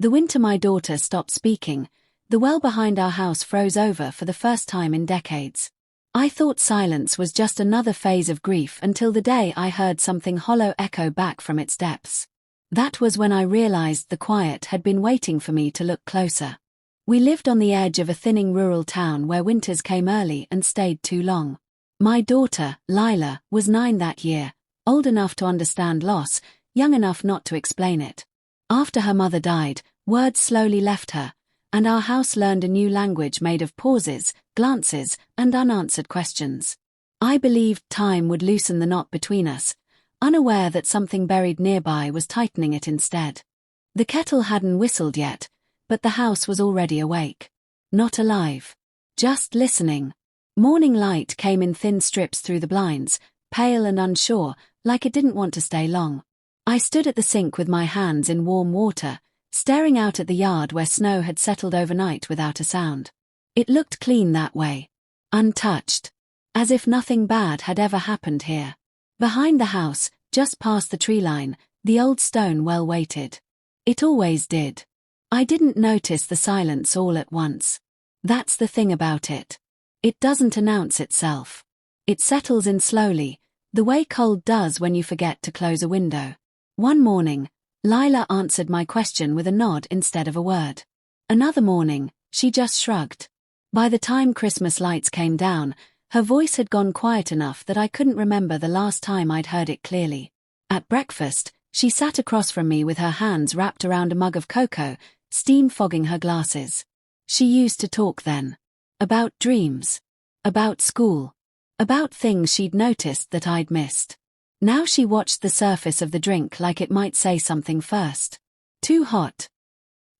The winter my daughter stopped speaking, the well behind our house froze over for the first time in decades. I thought silence was just another phase of grief until the day I heard something hollow echo back from its depths. That was when I realized the quiet had been waiting for me to look closer. We lived on the edge of a thinning rural town where winters came early and stayed too long. My daughter, Lila, was 9 that year, old enough to understand loss, young enough not to explain it. After her mother died, words slowly left her, and our house learned a new language made of pauses, glances, and unanswered questions. I believed time would loosen the knot between us, unaware that something buried nearby was tightening it instead. The kettle hadn't whistled yet, but the house was already awake. Not alive. Just listening. Morning light came in thin strips through the blinds, pale and unsure, like it didn't want to stay long. I stood at the sink with my hands in warm water, staring out at the yard where snow had settled overnight without a sound. It looked clean that way. Untouched. As if nothing bad had ever happened here. Behind the house, just past the tree line, the old stone well waited. It always did. I didn't notice the silence all at once. That's the thing about it. It doesn't announce itself. It settles in slowly, the way cold does when you forget to close a window. One morning, Lila answered my question with a nod instead of a word. Another morning, she just shrugged. By the time Christmas lights came down, her voice had gone quiet enough that I couldn't remember the last time I'd heard it clearly. At breakfast, she sat across from me with her hands wrapped around a mug of cocoa, steam fogging her glasses. She used to talk then. About dreams. About school. About things she'd noticed that I'd missed. Now she watched the surface of the drink like it might say something first. Too hot?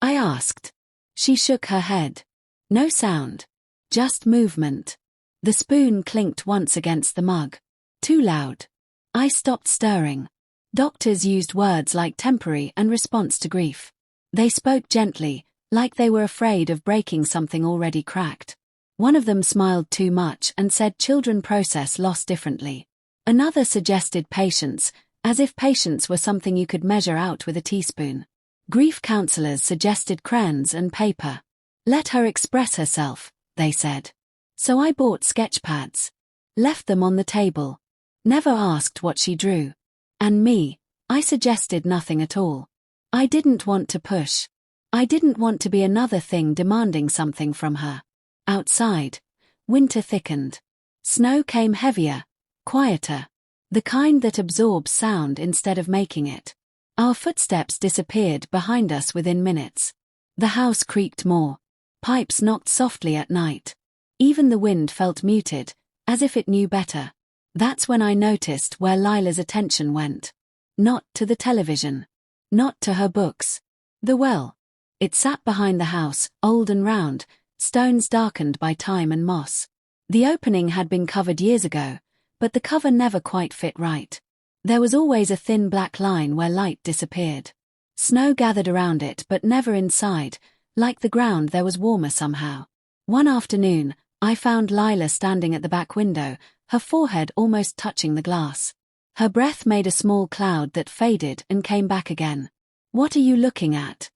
I asked. She shook her head. No sound. Just movement. The spoon clinked once against the mug. Too loud. I stopped stirring. Doctors used words like temporary and response to grief. They spoke gently, like they were afraid of breaking something already cracked. One of them smiled too much and said children process loss differently. Another suggested patience, as if patience were something you could measure out with a teaspoon. Grief counselors suggested crayons and paper. Let her express herself, they said. So I bought sketch pads. Left them on the table. Never asked what she drew. And me, I suggested nothing at all. I didn't want to push. I didn't want to be another thing demanding something from her. Outside, winter thickened. Snow came heavier, quieter. The kind that absorbs sound instead of making it. Our footsteps disappeared behind us within minutes. The house creaked more. Pipes knocked softly at night. Even the wind felt muted, as if it knew better. That's when I noticed where Lila's attention went. Not to the television. Not to her books. The well. It sat behind the house, old and round, stones darkened by time and moss. The opening had been covered years ago, but the cover never quite fit right. There was always a thin black line where light disappeared. Snow gathered around it but never inside, like the ground there was warmer somehow. One afternoon, I found Lila standing at the back window, her forehead almost touching the glass. Her breath made a small cloud that faded and came back again. "What are you looking at?"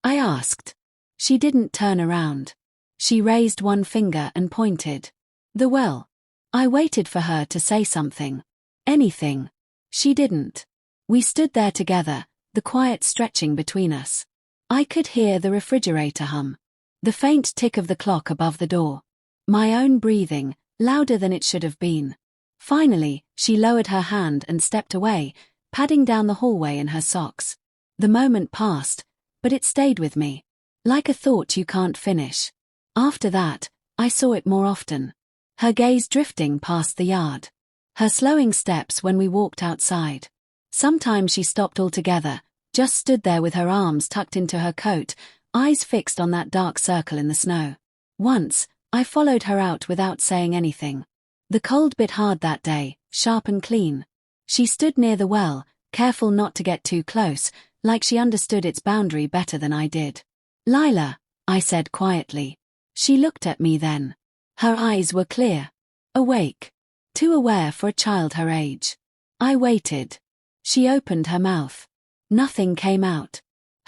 I asked. She didn't turn around. She raised one finger and pointed. The well. I waited for her to say something. Anything. She didn't. We stood there together, the quiet stretching between us. I could hear the refrigerator hum. The faint tick of the clock above the door. My own breathing, louder than it should have been. Finally, she lowered her hand and stepped away, padding down the hallway in her socks. The moment passed, but it stayed with me. Like a thought you can't finish. After that, I saw it more often. Her gaze drifting past the yard. Her slowing steps when we walked outside. Sometimes she stopped altogether, just stood there with her arms tucked into her coat, eyes fixed on that dark circle in the snow. Once, I followed her out without saying anything. The cold bit hard that day, sharp and clean. She stood near the well, careful not to get too close, like she understood its boundary better than I did. "Lila," I said quietly. She looked at me then. Her eyes were clear. Awake. Too aware for a child her age. I waited. She opened her mouth. Nothing came out.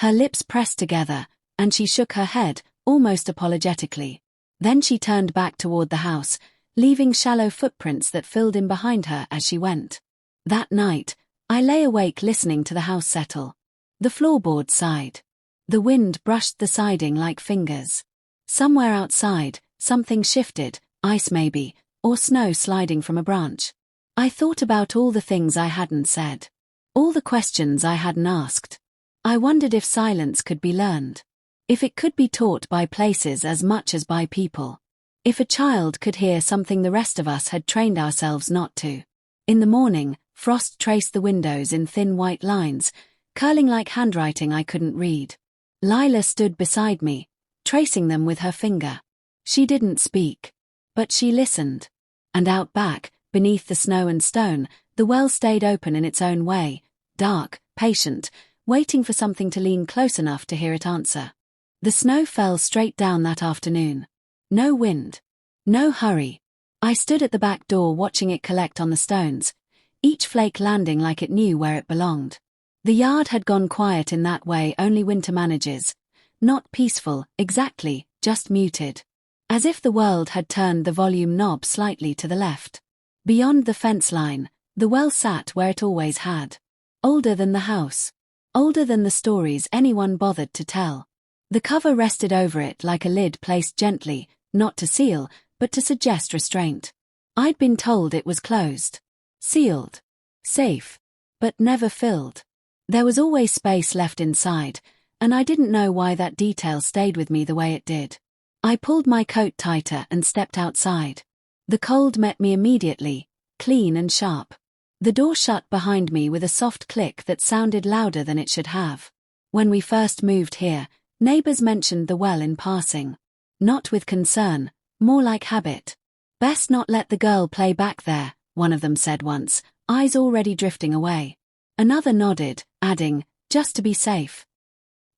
Her lips pressed together, and she shook her head, almost apologetically. Then she turned back toward the house, leaving shallow footprints that filled in behind her as she went. That night, I lay awake listening to the house settle. The floorboards sighed. The wind brushed the siding like fingers. Somewhere outside, something shifted, ice maybe, or snow sliding from a branch. I thought about all the things I hadn't said. All the questions I hadn't asked. I wondered if silence could be learned. If it could be taught by places as much as by people. If a child could hear something the rest of us had trained ourselves not to. In the morning, frost traced the windows in thin white lines, curling like handwriting I couldn't read. Lila stood beside me, tracing them with her finger. She didn't speak. But she listened. And out back, beneath the snow and stone, the well stayed open in its own way, dark, patient, waiting for something to lean close enough to hear it answer. The snow fell straight down that afternoon. No wind. No hurry. I stood at the back door watching it collect on the stones, each flake landing like it knew where it belonged. The yard had gone quiet in that way only winter manages. Not peaceful, exactly, just muted. As if the world had turned the volume knob slightly to the left. Beyond the fence line, the well sat where it always had. Older than the house. Older than the stories anyone bothered to tell. The cover rested over it like a lid placed gently, not to seal, but to suggest restraint. I'd been told it was closed. Sealed. Safe. But never filled. There was always space left inside, and I didn't know why that detail stayed with me the way it did. I pulled my coat tighter and stepped outside. The cold met me immediately, clean and sharp. The door shut behind me with a soft click that sounded louder than it should have. When we first moved here, neighbors mentioned the well in passing. Not with concern, more like habit. Best not let the girl play back there, one of them said once, eyes already drifting away. Another nodded, adding, just to be safe.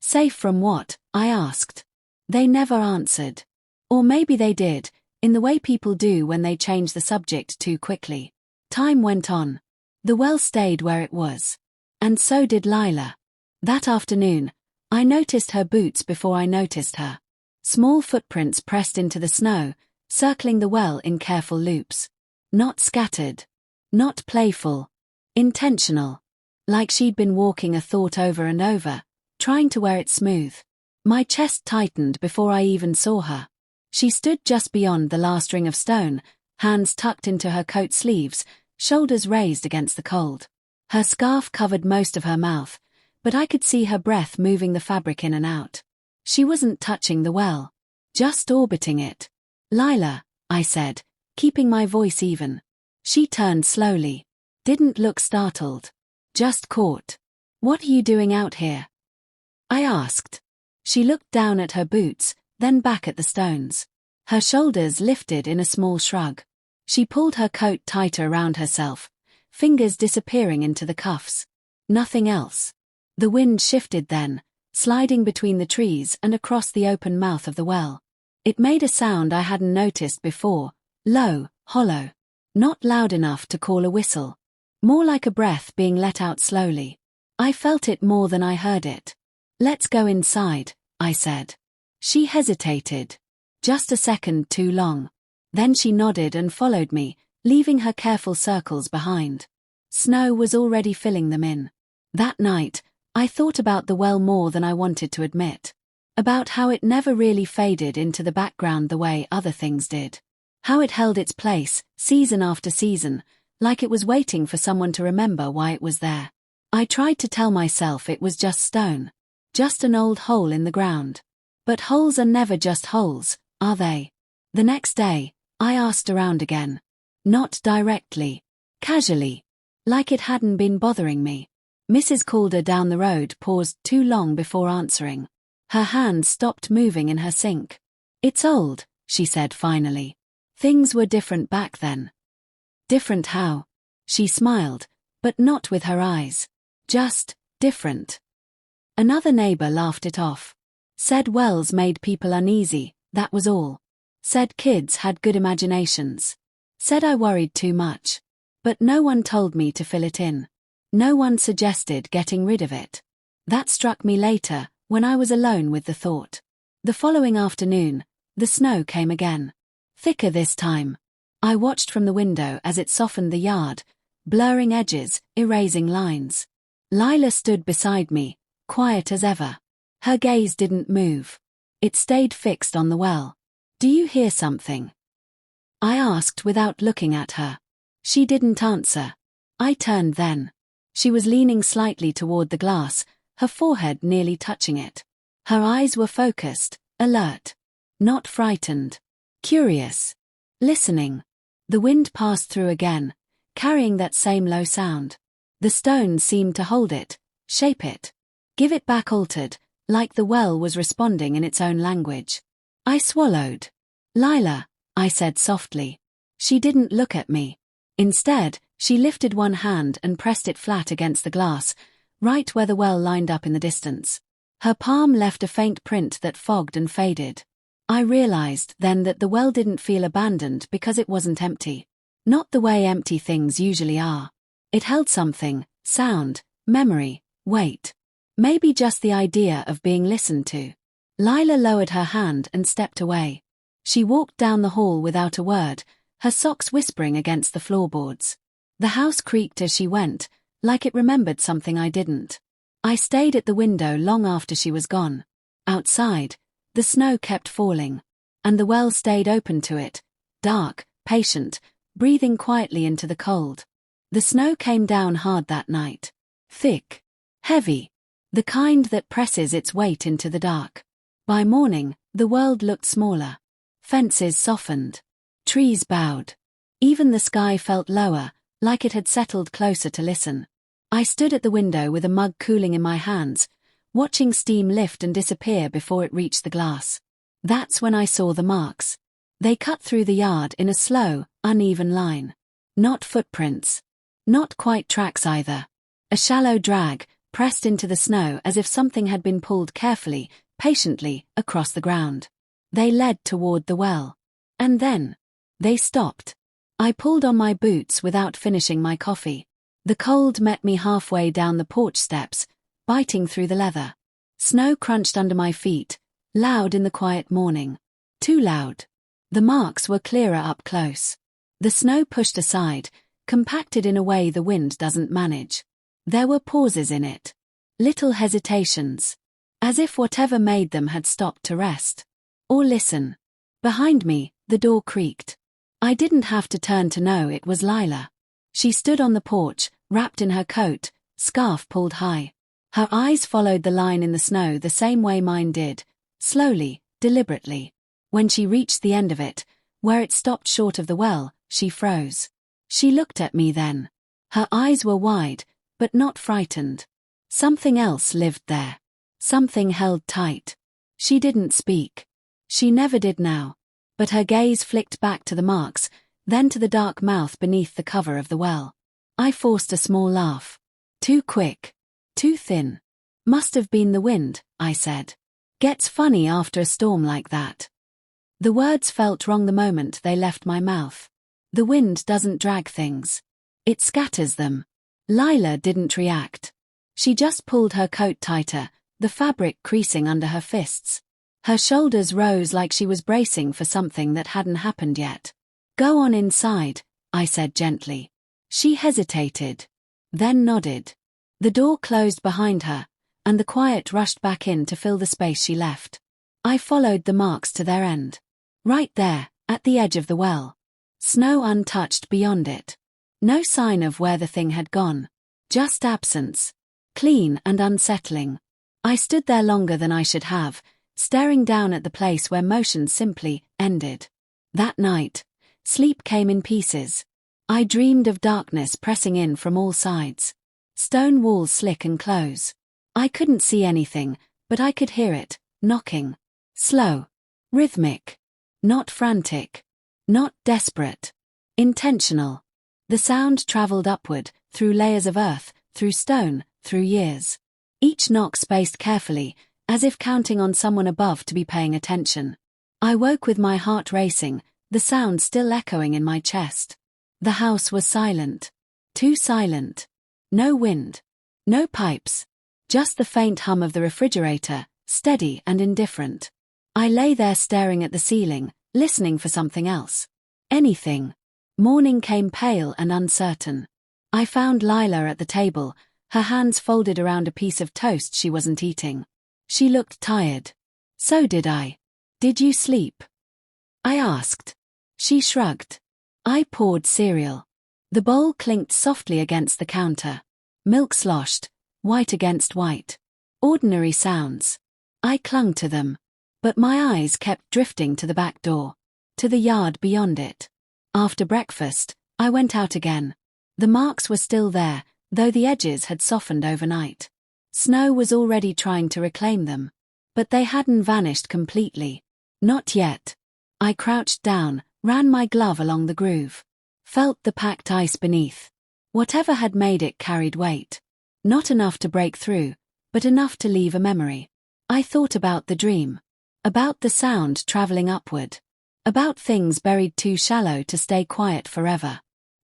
Safe from what? I asked. They never answered. Or maybe they did, in the way people do when they change the subject too quickly. Time went on. The well stayed where it was. And so did Lila. That afternoon, I noticed her boots before I noticed her. Small footprints pressed into the snow, circling the well in careful loops. Not scattered. Not playful. Intentional. Like she'd been walking a thought over and over, trying to wear it smooth. My chest tightened before I even saw her. She stood just beyond the last ring of stone, hands tucked into her coat sleeves, shoulders raised against the cold. Her scarf covered most of her mouth, but I could see her breath moving the fabric in and out. She wasn't touching the well. Just orbiting it. Lila, I said, keeping my voice even. She turned slowly. Didn't look startled. Just caught. What are you doing out here? I asked. She looked down at her boots, then back at the stones. Her shoulders lifted in a small shrug. She pulled her coat tighter around herself, fingers disappearing into the cuffs. Nothing else. The wind shifted then, sliding between the trees and across the open mouth of the well. It made a sound I hadn't noticed before, low, hollow. Not loud enough to call a whistle. More like a breath being let out slowly. I felt it more than I heard it. Let's go inside, I said. She hesitated. Just a second too long. Then she nodded and followed me, leaving her careful circles behind. Snow was already filling them in. That night, I thought about the well more than I wanted to admit. About how it never really faded into the background the way other things did. How it held its place, season after season, like it was waiting for someone to remember why it was there. I tried to tell myself it was just stone. Just an old hole in the ground. But holes are never just holes, are they? The next day, I asked around again. Not directly. Casually. Like it hadn't been bothering me. Mrs. Calder down the road paused too long before answering. Her hand stopped moving in her sink. It's old, she said finally. Things were different back then. Different how? She smiled, but not with her eyes. Just, different. Another neighbor laughed it off. Said wells made people uneasy, that was all. Said kids had good imaginations. Said I worried too much. But no one told me to fill it in. No one suggested getting rid of it. That struck me later, when I was alone with the thought. The following afternoon, the snow came again. Thicker this time. I watched from the window as it softened the yard, blurring edges, erasing lines. Lila stood beside me, quiet as ever. Her gaze didn't move. It stayed fixed on the well. "Do you hear something?" I asked without looking at her. She didn't answer. I turned then. She was leaning slightly toward the glass, her forehead nearly touching it. Her eyes were focused, alert. Not frightened. Curious. Listening. The wind passed through again, carrying that same low sound. The stone seemed to hold it, shape it, give it back altered, like the well was responding in its own language. I swallowed. "Lila," I said softly. She didn't look at me. Instead, she lifted one hand and pressed it flat against the glass, right where the well lined up in the distance. Her palm left a faint print that fogged and faded. I realized then that the well didn't feel abandoned because it wasn't empty. Not the way empty things usually are. It held something, sound, memory, weight. Maybe just the idea of being listened to. Lila lowered her hand and stepped away. She walked down the hall without a word, her socks whispering against the floorboards. The house creaked as she went, like it remembered something I didn't. I stayed at the window long after she was gone. Outside, the snow kept falling, and the well stayed open to it, dark, patient, breathing quietly into the cold. The snow came down hard that night. Thick. Heavy. The kind that presses its weight into the dark. By morning, the world looked smaller. Fences softened. Trees bowed. Even the sky felt lower, like it had settled closer to listen. I stood at the window with a mug cooling in my hands, watching steam lift and disappear before it reached the glass. That's when I saw the marks. They cut through the yard in a slow, uneven line. Not footprints. Not quite tracks either. A shallow drag, pressed into the snow as if something had been pulled carefully, patiently, across the ground. They led toward the well. And then, they stopped. I pulled on my boots without finishing my coffee. The cold met me halfway down the porch steps, biting through the leather. Snow crunched under my feet, loud in the quiet morning. Too loud. The marks were clearer up close. The snow pushed aside, compacted in a way the wind doesn't manage. There were pauses in it. Little hesitations. As if whatever made them had stopped to rest. Or listen. Behind me, the door creaked. I didn't have to turn to know it was Lila. She stood on the porch, wrapped in her coat, scarf pulled high. Her eyes followed the line in the snow the same way mine did, slowly, deliberately. When she reached the end of it, where it stopped short of the well, she froze. She looked at me then. Her eyes were wide, but not frightened. Something else lived there. Something held tight. She didn't speak. She never did now. But her gaze flicked back to the marks, then to the dark mouth beneath the cover of the well. I forced a small laugh. Too quick. Too thin. Must have been the wind, I said. Gets funny after a storm like that. The words felt wrong the moment they left my mouth. The wind doesn't drag things. It scatters them. Lila didn't react. She just pulled her coat tighter, the fabric creasing under her fists. Her shoulders rose like she was bracing for something that hadn't happened yet. "Go on inside," I said gently. She hesitated. Then nodded. The door closed behind her, and the quiet rushed back in to fill the space she left. I followed the marks to their end. Right there, at the edge of the well. Snow untouched beyond it. No sign of where the thing had gone. Just absence. Clean and unsettling. I stood there longer than I should have, staring down at the place where motion simply ended. That night, sleep came in pieces. I dreamed of darkness pressing in from all sides. Stone walls slick and close. I couldn't see anything, but I could hear it, knocking. Slow. Rhythmic. Not frantic. Not desperate. Intentional. The sound traveled upward, through layers of earth, through stone, through years. Each knock spaced carefully, as if counting on someone above to be paying attention. I woke with my heart racing, the sound still echoing in my chest. The house was silent. Too silent. No wind. No pipes. Just the faint hum of the refrigerator, steady and indifferent. I lay there staring at the ceiling, listening for something else. Anything. Morning came pale and uncertain. I found Lila at the table, her hands folded around a piece of toast she wasn't eating. She looked tired. So did I. Did you sleep? I asked. She shrugged. I poured cereal. The bowl clinked softly against the counter. Milk sloshed, white against white. Ordinary sounds. I clung to them. But my eyes kept drifting to the back door. To the yard beyond it. After breakfast, I went out again. The marks were still there, though the edges had softened overnight. Snow was already trying to reclaim them. But they hadn't vanished completely. Not yet. I crouched down, ran my glove along the groove. Felt the packed ice beneath. Whatever had made it carried weight. Not enough to break through, but enough to leave a memory. I thought about the dream. About the sound traveling upward. About things buried too shallow to stay quiet forever.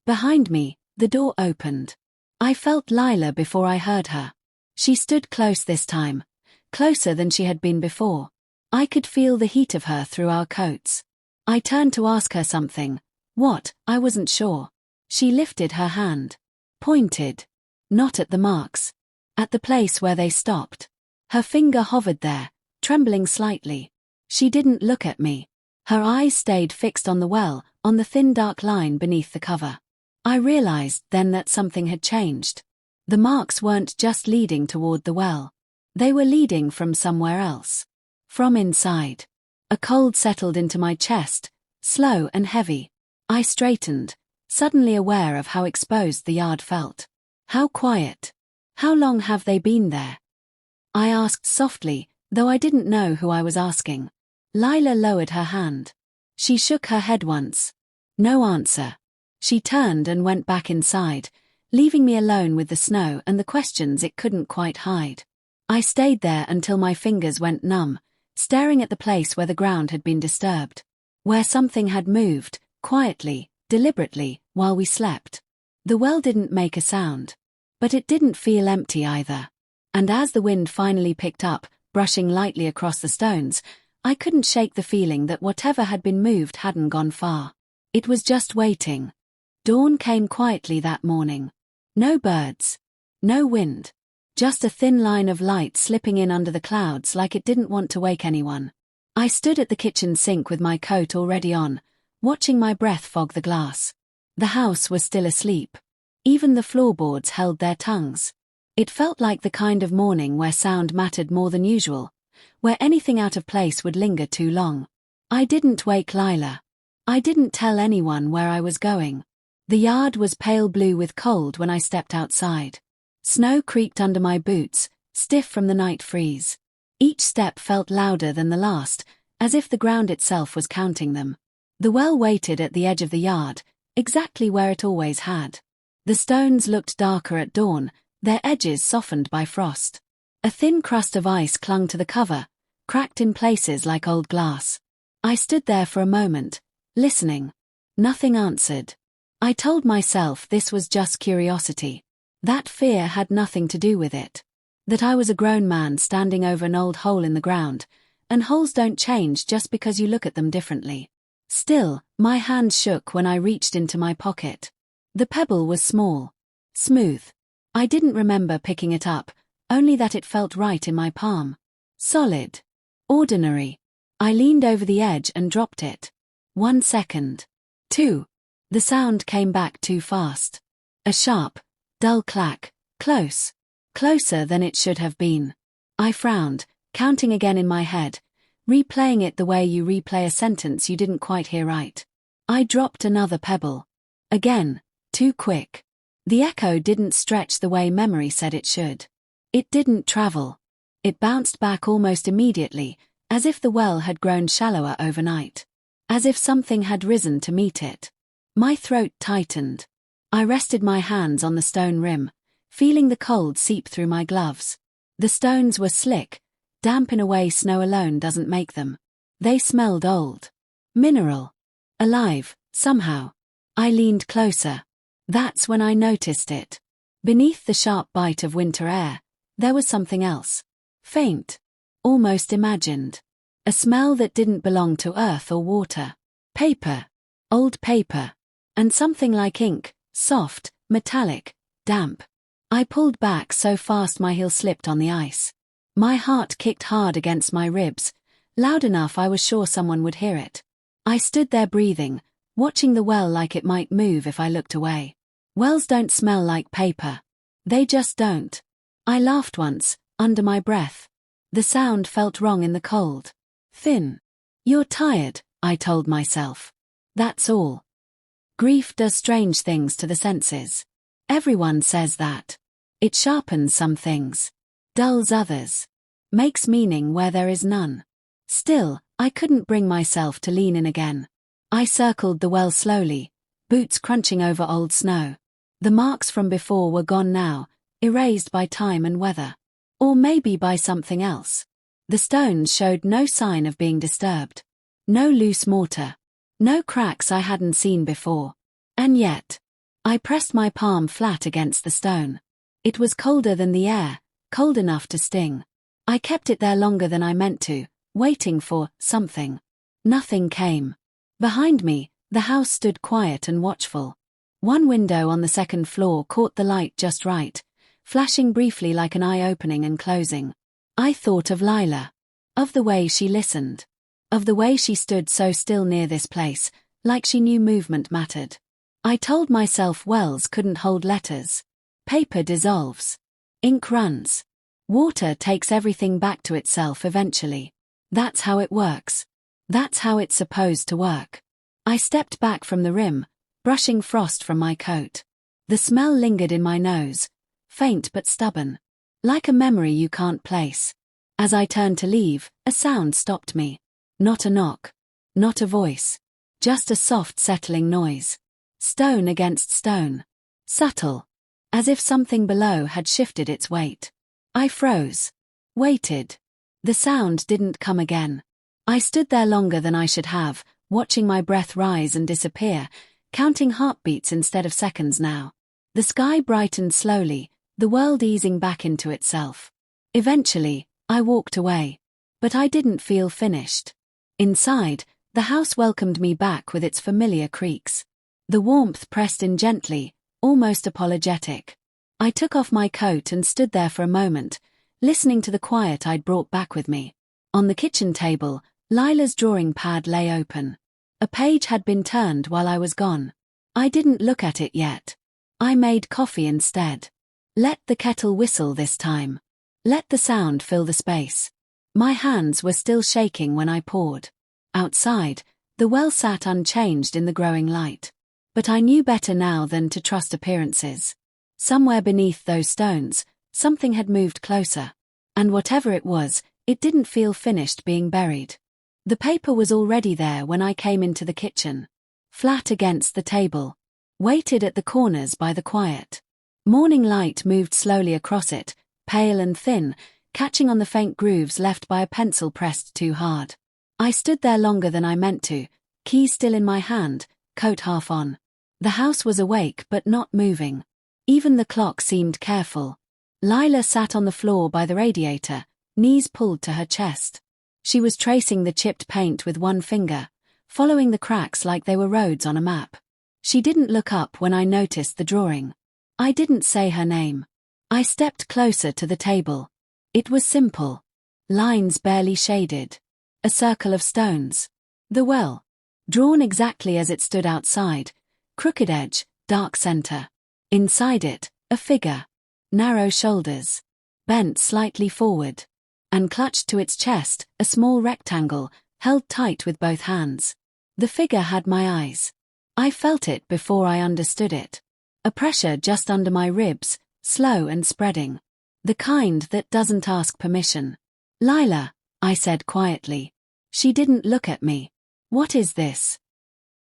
Behind me, the door opened. I felt Lila before I heard her. She stood close this time, closer than she had been before. I could feel the heat of her through our coats. I turned to ask her something. What, I wasn't sure. She lifted her hand. Pointed. Not at the marks. At the place where they stopped. Her finger hovered there, trembling slightly. She didn't look at me. Her eyes stayed fixed on the well, on the thin dark line beneath the cover. I realized then that something had changed. The marks weren't just leading toward the well. They were leading from somewhere else. From inside. A cold settled into my chest, slow and heavy. I straightened, suddenly aware of how exposed the yard felt. How quiet. How long have they been there? I asked softly, though I didn't know who I was asking. Lila lowered her hand. She shook her head once. No answer. She turned and went back inside, leaving me alone with the snow and the questions it couldn't quite hide. I stayed there until my fingers went numb, staring at the place where the ground had been disturbed. Where something had moved, quietly, deliberately, while we slept. The well didn't make a sound. But it didn't feel empty either. And as the wind finally picked up, brushing lightly across the stones, I couldn't shake the feeling that whatever had been moved hadn't gone far. It was just waiting. Dawn came quietly that morning. No birds. No wind. Just a thin line of light slipping in under the clouds like it didn't want to wake anyone. I stood at the kitchen sink with my coat already on, watching my breath fog the glass. The house was still asleep. Even the floorboards held their tongues. It felt like the kind of morning where sound mattered more than usual, where anything out of place would linger too long. I didn't wake Lila. I didn't tell anyone where I was going. The yard was pale blue with cold when I stepped outside. Snow creaked under my boots, stiff from the night freeze. Each step felt louder than the last, as if the ground itself was counting them. The well waited at the edge of the yard, exactly where it always had. The stones looked darker at dawn, their edges softened by frost. A thin crust of ice clung to the cover, cracked in places like old glass. I stood there for a moment, listening. Nothing answered. I told myself this was just curiosity. That fear had nothing to do with it. That I was a grown man standing over an old hole in the ground, and holes don't change just because you look at them differently. Still, my hand shook when I reached into my pocket. The pebble was small. Smooth. I didn't remember picking it up, only that it felt right in my palm. Solid. Ordinary. I leaned over the edge and dropped it. 1 second. 2. The sound came back too fast. A sharp, dull clack, close. Closer than it should have been. I frowned, counting again in my head, replaying it the way you replay a sentence you didn't quite hear right. I dropped another pebble. Again, too quick. The echo didn't stretch the way memory said it should. It didn't travel. It bounced back almost immediately, as if the well had grown shallower overnight. As if something had risen to meet it. My throat tightened. I rested my hands on the stone rim, feeling the cold seep through my gloves. The stones were slick, damp in a way snow alone doesn't make them. They smelled old. Mineral. Alive, somehow. I leaned closer. That's when I noticed it. Beneath the sharp bite of winter air, there was something else. Faint. almost imagined. A smell that didn't belong to earth or water. Paper. Old paper. And something like ink, soft, metallic, damp. I pulled back so fast my heel slipped on the ice. My heart kicked hard against my ribs, loud enough I was sure someone would hear it. I stood there breathing, watching the well like it might move if I looked away. Wells don't smell like paper. They just don't. I laughed once, under my breath. The sound felt wrong in the cold. Thin. You're tired, I told myself. That's all. Grief does strange things to the senses. Everyone says that. It sharpens some things. Dulls others. Makes meaning where there is none. Still, I couldn't bring myself to lean in again. I circled the well slowly, boots crunching over old snow. The marks from before were gone now, erased by time and weather. Or maybe by something else. The stones showed no sign of being disturbed. No loose mortar. No cracks I hadn't seen before. And yet, I pressed my palm flat against the stone. It was colder than the air, cold enough to sting. I kept it there longer than I meant to, waiting for something. Nothing came. Behind me, the house stood quiet and watchful. One window on the second floor caught the light just right, flashing briefly like an eye opening and closing. I thought of Lila. Of the way she listened. Of the way she stood so still near this place, like she knew movement mattered. I told myself wells couldn't hold letters. Paper dissolves. Ink runs. Water takes everything back to itself eventually. That's how it works. That's how it's supposed to work. I stepped back from the rim, brushing frost from my coat. The smell lingered in my nose, faint but stubborn. Like a memory you can't place. As I turned to leave, a sound stopped me. Not a knock. Not a voice. Just a soft settling noise. Stone against stone. Subtle. As if something below had shifted its weight. I froze. Waited. The sound didn't come again. I stood there longer than I should have, watching my breath rise and disappear, counting heartbeats instead of seconds now. The sky brightened slowly, the world easing back into itself. Eventually, I walked away. But I didn't feel finished. Inside, the house welcomed me back with its familiar creaks. The warmth pressed in gently, almost apologetic. I took off my coat and stood there for a moment, listening to the quiet I'd brought back with me. On the kitchen table, Lila's drawing pad lay open. A page had been turned while I was gone. I didn't look at it yet. I made coffee instead. Let the kettle whistle this time. Let the sound fill the space. My hands were still shaking when I poured. Outside, the well sat unchanged in the growing light. But I knew better now than to trust appearances. Somewhere beneath those stones, something had moved closer. And whatever it was, it didn't feel finished being buried. The paper was already there when I came into the kitchen. Flat against the table. Weighted at the corners by the quiet. Morning light moved slowly across it, pale and thin, catching on the faint grooves left by a pencil pressed too hard. I stood there longer than I meant to, key still in my hand, coat half on. The house was awake but not moving. Even the clock seemed careful. Lila sat on the floor by the radiator, knees pulled to her chest. She was tracing the chipped paint with one finger, following the cracks like they were roads on a map. She didn't look up when I noticed the drawing. I didn't say her name. I stepped closer to the table. It was simple. Lines barely shaded. A circle of stones. The well. Drawn exactly as it stood outside. Crooked edge, dark center. Inside it, a figure. Narrow shoulders. Bent slightly forward. And clutched to its chest, a small rectangle, held tight with both hands. The figure had my eyes. I felt it before I understood it. A pressure just under my ribs, slow and spreading. The kind that doesn't ask permission. Lila, I said quietly. She didn't look at me. What is this?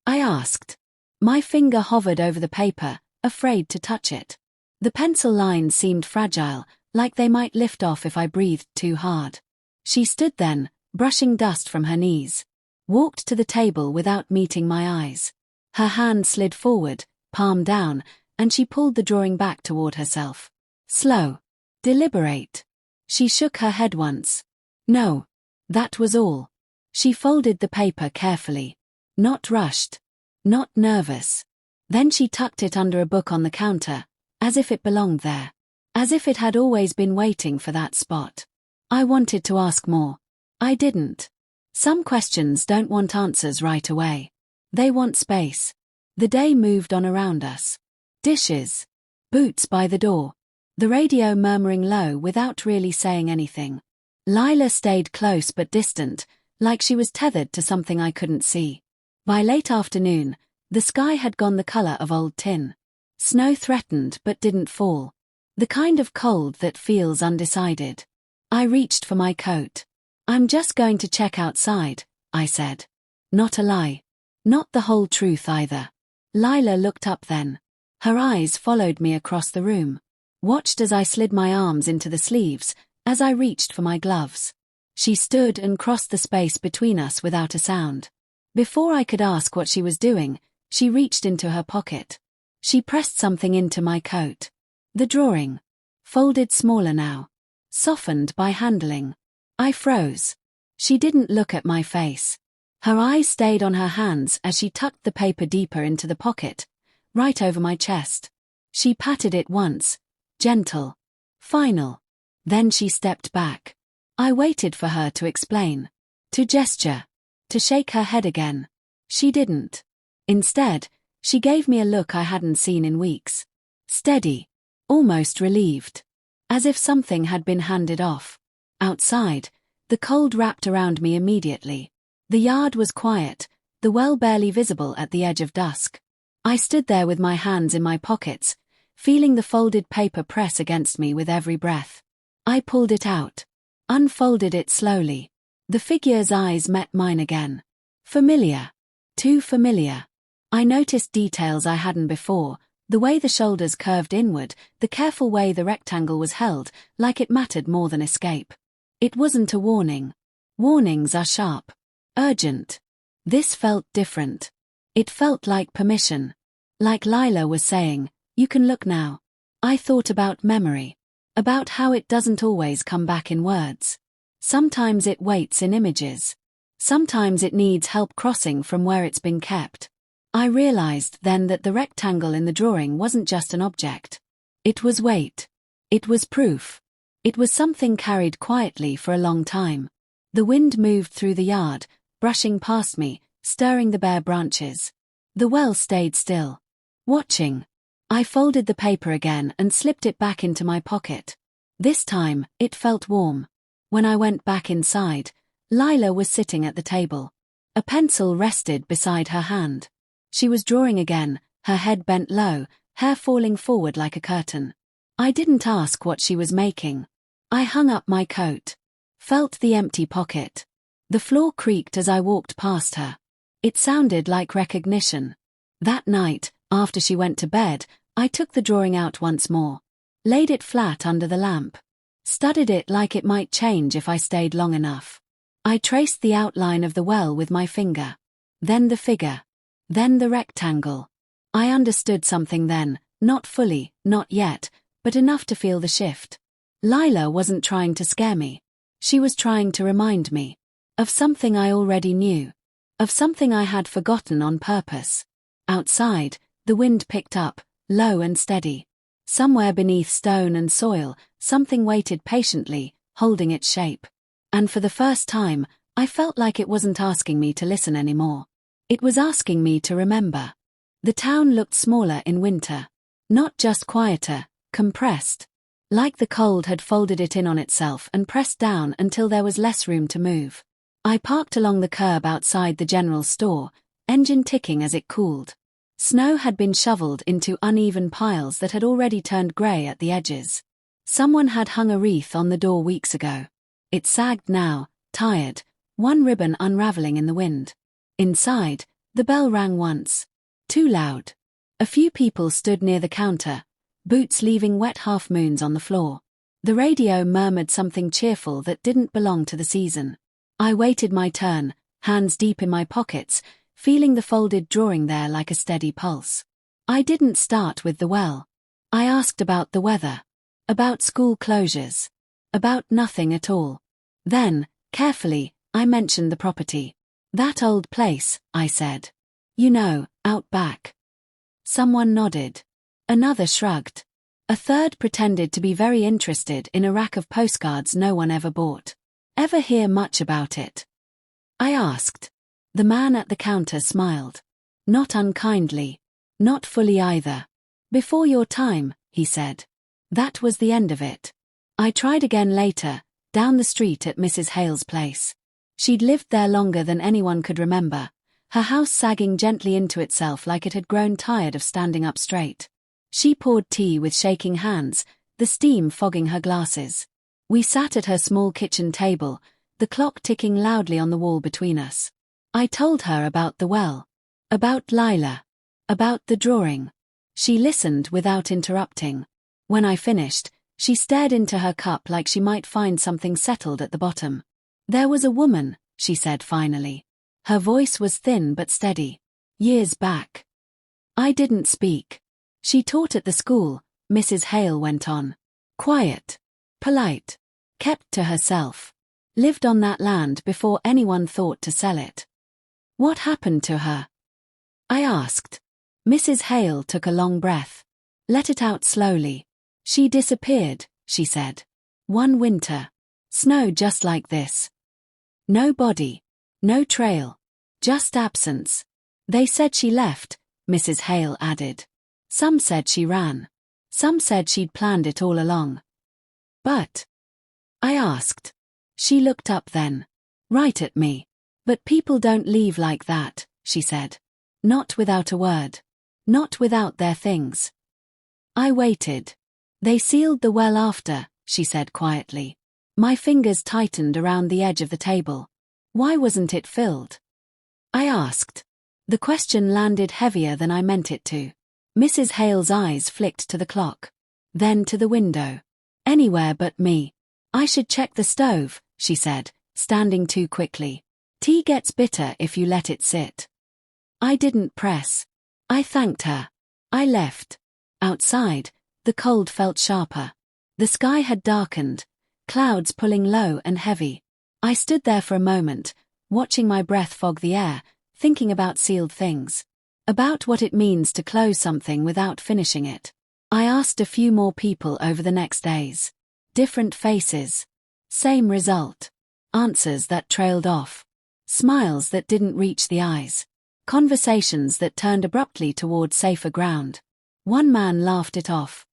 I asked. My finger hovered over the paper, afraid to touch it. The pencil lines seemed fragile, like they might lift off if I breathed too hard. She stood then, brushing dust from her knees. Walked to the table without meeting my eyes. Her hand slid forward, palm down, and she pulled the drawing back toward herself. Slow. Deliberate. She shook her head once. No. That was all. She folded the paper carefully. Not rushed. Not nervous. Then she tucked it under a book on the counter, as if it belonged there. As if it had always been waiting for that spot. I wanted to ask more. I didn't. Some questions don't want answers right away. They want space. The day moved on around us. Dishes. Boots by the door. The radio murmuring low without really saying anything. Lila stayed close but distant, like she was tethered to something I couldn't see. By late afternoon, the sky had gone the color of old tin. Snow threatened but didn't fall. The kind of cold that feels undecided. I reached for my coat. I'm just going to check outside, I said. Not a lie. Not the whole truth either. Lila looked up then. Her eyes followed me across the room. Watched as I slid my arms into the sleeves, as I reached for my gloves. She stood and crossed the space between us without a sound. Before I could ask what she was doing, she reached into her pocket. She pressed something into my coat. The drawing. Folded smaller now. Softened by handling. I froze. She didn't look at my face. Her eyes stayed on her hands as she tucked the paper deeper into the pocket, right over my chest. She patted it once. Gentle. Final. Then she stepped back. I waited for her to explain. To gesture. To shake her head again. She didn't. Instead, she gave me a look I hadn't seen in weeks. Steady. Almost relieved. As if something had been handed off. Outside, the cold wrapped around me immediately. The yard was quiet, the well barely visible at the edge of dusk. I stood there with my hands in my pockets, feeling the folded paper press against me with every breath. I pulled it out. Unfolded it slowly. The figure's eyes met mine again. Familiar. Too familiar. I noticed details I hadn't before, the way the shoulders curved inward, the careful way the rectangle was held, like it mattered more than escape. It wasn't a warning. Warnings are sharp. Urgent. This felt different. It felt like permission. Like Lila was saying, you can look now. I thought about memory. About how it doesn't always come back in words. Sometimes it waits in images. Sometimes it needs help crossing from where it's been kept. I realized then that the rectangle in the drawing wasn't just an object. It was weight. It was proof. It was something carried quietly for a long time. The wind moved through the yard, brushing past me, stirring the bare branches. The well stayed still. Watching. I folded the paper again and slipped it back into my pocket. This time, it felt warm. When I went back inside, Lila was sitting at the table. A pencil rested beside her hand. She was drawing again, her head bent low, hair falling forward like a curtain. I didn't ask what she was making. I hung up my coat. Felt the empty pocket. The floor creaked as I walked past her. It sounded like recognition. That night, after she went to bed, I took the drawing out once more. Laid it flat under the lamp. Studied it like it might change if I stayed long enough. I traced the outline of the well with my finger. Then the figure. Then the rectangle. I understood something then, not fully, not yet, but enough to feel the shift. Lila wasn't trying to scare me. She was trying to remind me. Of something I already knew. Of something I had forgotten on purpose. Outside, the wind picked up, low and steady. Somewhere beneath stone and soil, something waited patiently, holding its shape. And for the first time, I felt like it wasn't asking me to listen anymore. It was asking me to remember. The town looked smaller in winter. Not just quieter, compressed. Like the cold had folded it in on itself and pressed down until there was less room to move. I parked along the curb outside the general store, engine ticking as it cooled. Snow had been shoveled into uneven piles that had already turned grey at the edges. Someone had hung a wreath on the door weeks ago. It sagged now, tired, one ribbon unraveling in the wind. Inside, the bell rang once. Too loud. A few people stood near the counter, boots leaving wet half-moons on the floor. The radio murmured something cheerful that didn't belong to the season. I waited my turn, hands deep in my pockets, feeling the folded drawing there like a steady pulse. I didn't start with the well. I asked about the weather. About school closures. About nothing at all. Then, Carefully, I mentioned the property. That old place, I said. You know, out back. Someone nodded. Another shrugged. A third pretended to be very interested in a rack of postcards no one ever bought. Ever hear much about it? I asked. The man at the counter smiled. Not unkindly. Not fully either. Before your time, he said. That was the end of it. I tried again later, down the street at Mrs. Hale's place. She'd lived there longer than anyone could remember, her house sagging gently into itself like it had grown tired of standing up straight. She poured tea with shaking hands, the steam fogging her glasses. We sat at her small kitchen table, the clock ticking loudly on the wall between us. I told her about the well. About Lila. About the drawing. She listened without interrupting. When I finished, she stared into her cup like she might find something settled at the bottom. There was a woman, she said finally. Her voice was thin but steady. Years back. I didn't speak. She taught at the school, Mrs. Hale went on. Quiet. Polite. Kept to herself. Lived on that land before anyone thought to sell it. What happened to her? I asked. Mrs. Hale took a long breath. Let it out slowly. She disappeared, she said. One winter. Snow just like this. No body. No trail. Just absence. They said she left, Mrs. Hale added. Some said she ran. Some said she'd planned it all along. But? I asked. She looked up then. Right at me. But people don't leave like that, she said. Not without a word. Not without their things. I waited. They sealed the well after, she said quietly. My fingers tightened around the edge of the table. Why wasn't it filled? I asked. The question landed heavier than I meant it to. Mrs. Hale's eyes flicked to the clock. Then to the window. Anywhere but me. I should check the stove, she said, standing too quickly. Tea gets bitter if you let it sit. I didn't press. I thanked her. I left. Outside, the cold felt sharper. The sky had darkened, clouds pulling low and heavy. I stood there for a moment, watching my breath fog the air, thinking about sealed things. About what it means to close something without finishing it. I asked a few more people over the next days. Different faces. Same result. Answers that trailed off. Smiles that didn't reach the eyes. Conversations that turned abruptly toward safer ground. One man laughed it off.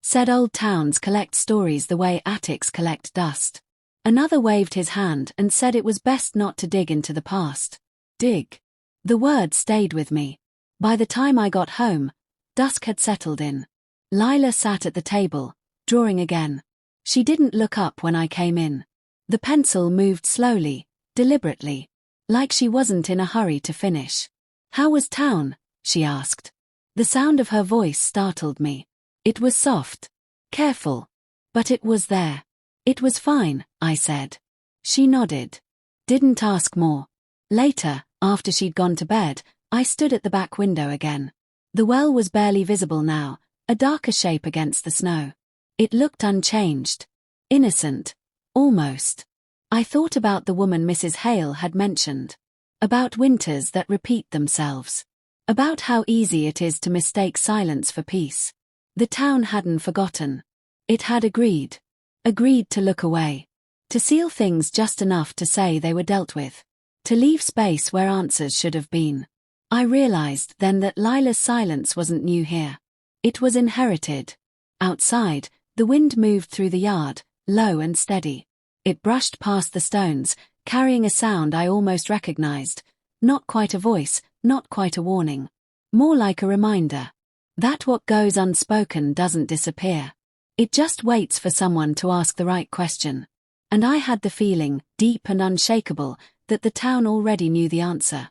Said old towns collect stories the way attics collect dust. Another waved his hand and said it was best not to dig into the past. Dig. The word stayed with me. By the time I got home, dusk had settled in. Lila sat at the table, drawing again. She didn't look up when I came in. The pencil moved slowly, deliberately, like she wasn't in a hurry to finish. How was town? She asked. The sound of her voice startled me. It was soft, careful, but it was there. It was fine, I said. She nodded. Didn't ask more. Later, after she'd gone to bed, I stood at the back window again. The well was barely visible now, a darker shape against the snow. It looked unchanged. Innocent. Almost. I thought about the woman Mrs. Hale had mentioned. About winters that repeat themselves. About how easy it is to mistake silence for peace. The town hadn't forgotten. It had agreed. Agreed to look away. To seal things just enough to say they were dealt with. To leave space where answers should have been. I realized then that Lila's silence wasn't new here. It was inherited. Outside, the wind moved through the yard, low and steady. It brushed past the stones, carrying a sound I almost recognized. Not quite a voice, not quite a warning. More like a reminder. That what goes unspoken doesn't disappear. It just waits for someone to ask the right question. And I had the feeling, deep and unshakable, that the town already knew the answer.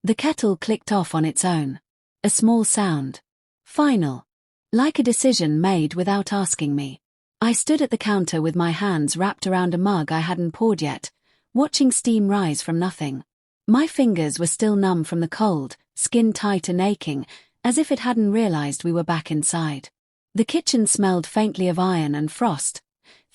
The kettle clicked off on its own. A small sound. Final. Like a decision made without asking me. I stood at the counter with my hands wrapped around a mug I hadn't poured yet, watching steam rise from nothing. My fingers were still numb from the cold, skin tight and aching, as if it hadn't realized we were back inside. The kitchen smelled faintly of iron and frost,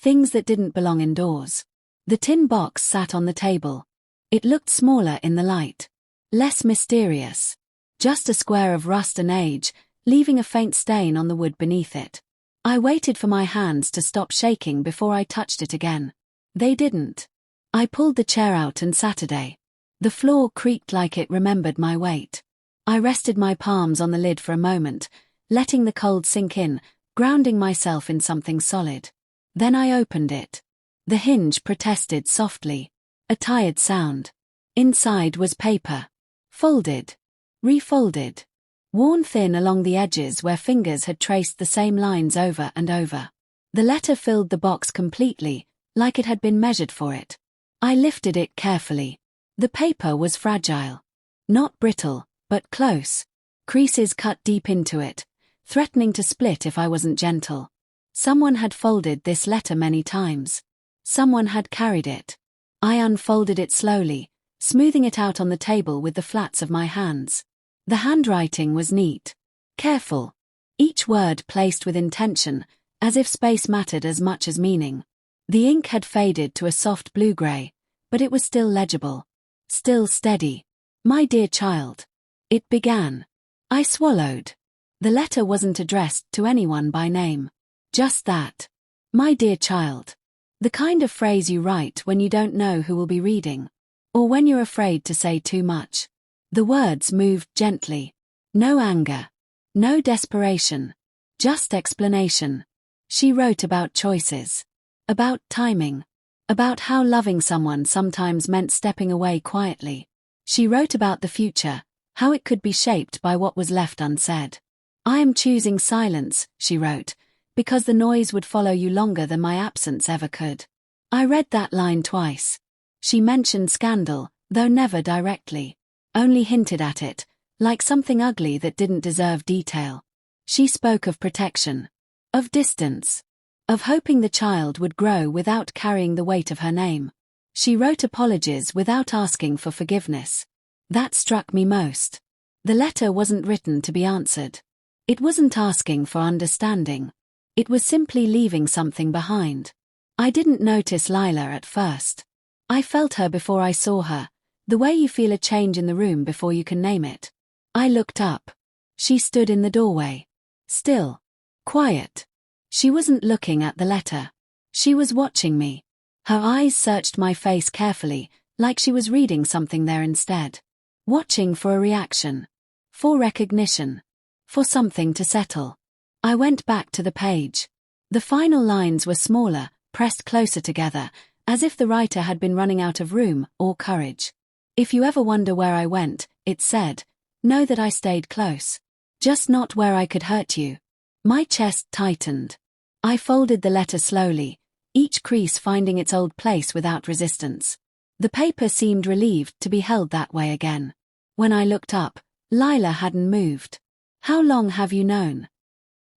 things that didn't belong indoors. The tin box sat on the table. It looked smaller in the light. Less mysterious. Just a square of rust and age, leaving a faint stain on the wood beneath it. I waited for my hands to stop shaking before I touched it again. They didn't. I pulled the chair out and Saturday. The floor creaked like it remembered my weight. I rested my palms on the lid for a moment, letting the cold sink in, grounding myself in something solid. Then I opened it. The hinge protested softly. A tired sound. Inside was paper. Folded. Refolded. Worn thin along the edges where fingers had traced the same lines over and over. The letter filled the box completely, like it had been measured for it. I lifted it carefully. The paper was fragile. Not brittle, but close. Creases cut deep into it, threatening to split if I wasn't gentle. Someone had folded this letter many times. Someone had carried it. I unfolded it slowly, smoothing it out on the table with the flats of my hands. The handwriting was neat. Careful. Each word placed with intention, as if space mattered as much as meaning. The ink had faded to a soft blue-gray, but it was still legible. Still steady. My dear child. It began. I swallowed. The letter wasn't addressed to anyone by name. Just that. My dear child. The kind of phrase you write when you don't know who will be reading. Or when you're afraid to say too much. The words moved gently. No anger. No desperation. Just explanation. She wrote about choices. About timing. About how loving someone sometimes meant stepping away quietly. She wrote about the future, how it could be shaped by what was left unsaid. I am choosing silence, she wrote, because the noise would follow you longer than my absence ever could. I read that line twice. She mentioned scandal, though never directly. Only hinted at it, like something ugly that didn't deserve detail. She spoke of protection. Of distance. Of hoping the child would grow without carrying the weight of her name. She wrote apologies without asking for forgiveness. That struck me most. The letter wasn't written to be answered. It wasn't asking for understanding. It was simply leaving something behind. I didn't notice Lila at first. I felt her before I saw her, the way you feel a change in the room before you can name it. I looked up. She stood in the doorway. Still. Quiet. She wasn't looking at the letter. She was watching me. Her eyes searched my face carefully, like she was reading something there instead. Watching for a reaction. For recognition. For something to settle. I went back to the page. The final lines were smaller, pressed closer together, as if the writer had been running out of room or courage. If you ever wonder where I went, it said, know that I stayed close. Just not where I could hurt you. My chest tightened. I folded the letter slowly, each crease finding its old place without resistance. The paper seemed relieved to be held that way again. When I looked up, Lila hadn't moved. How long have you known?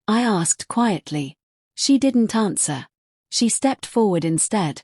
I asked quietly. She didn't answer. She stepped forward instead,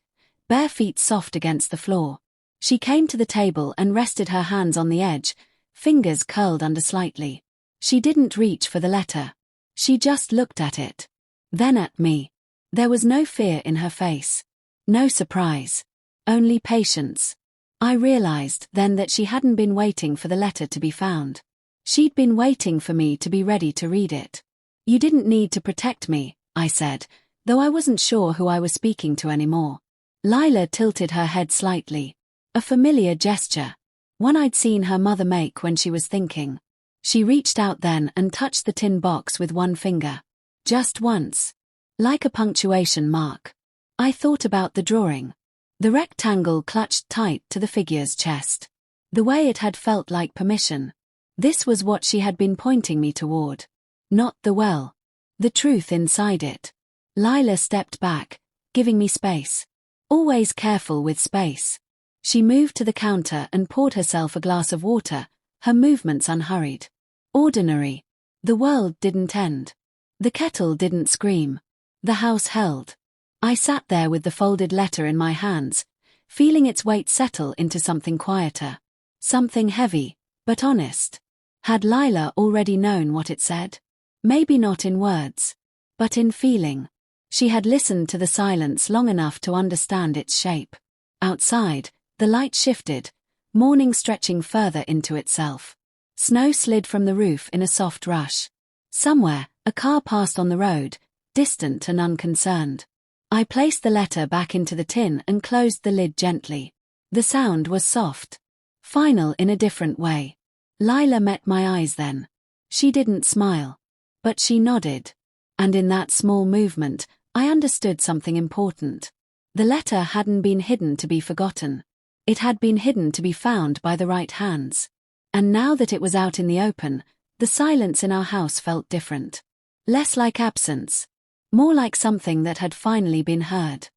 bare feet soft against the floor. She came to the table and rested her hands on the edge, fingers curled under slightly. She didn't reach for the letter. She just looked at it. Then at me. There was no fear in her face. No surprise. Only patience. I realized then that she hadn't been waiting for the letter to be found. She'd been waiting for me to be ready to read it. You didn't need to protect me, I said, though I wasn't sure who I was speaking to anymore. Lila tilted her head slightly. A familiar gesture. One I'd seen her mother make when she was thinking. She reached out then and touched the tin box with one finger. Just once. Like a punctuation mark. I thought about the drawing. The rectangle clutched tight to the figure's chest. The way it had felt like permission. This was what she had been pointing me toward. Not the well. The truth inside it. Lila stepped back, giving me space. Always careful with space. She moved to the counter and poured herself a glass of water, her movements unhurried. Ordinary. The world didn't end. The kettle didn't scream. The house held. I sat there with the folded letter in my hands, feeling its weight settle into something quieter. Something heavy, but honest. Had Lila already known what it said? Maybe not in words, but in feeling. She had listened to the silence long enough to understand its shape. Outside, the light shifted, morning stretching further into itself. Snow slid from the roof in a soft rush. Somewhere, a car passed on the road, distant and unconcerned. I placed the letter back into the tin and closed the lid gently. The sound was soft. Final in a different way. Lila met my eyes then. She didn't smile. But she nodded. And in that small movement, I understood something important. The letter hadn't been hidden to be forgotten. It had been hidden to be found by the right hands. And now that it was out in the open, the silence in our house felt different. Less like absence. More like something that had finally been heard.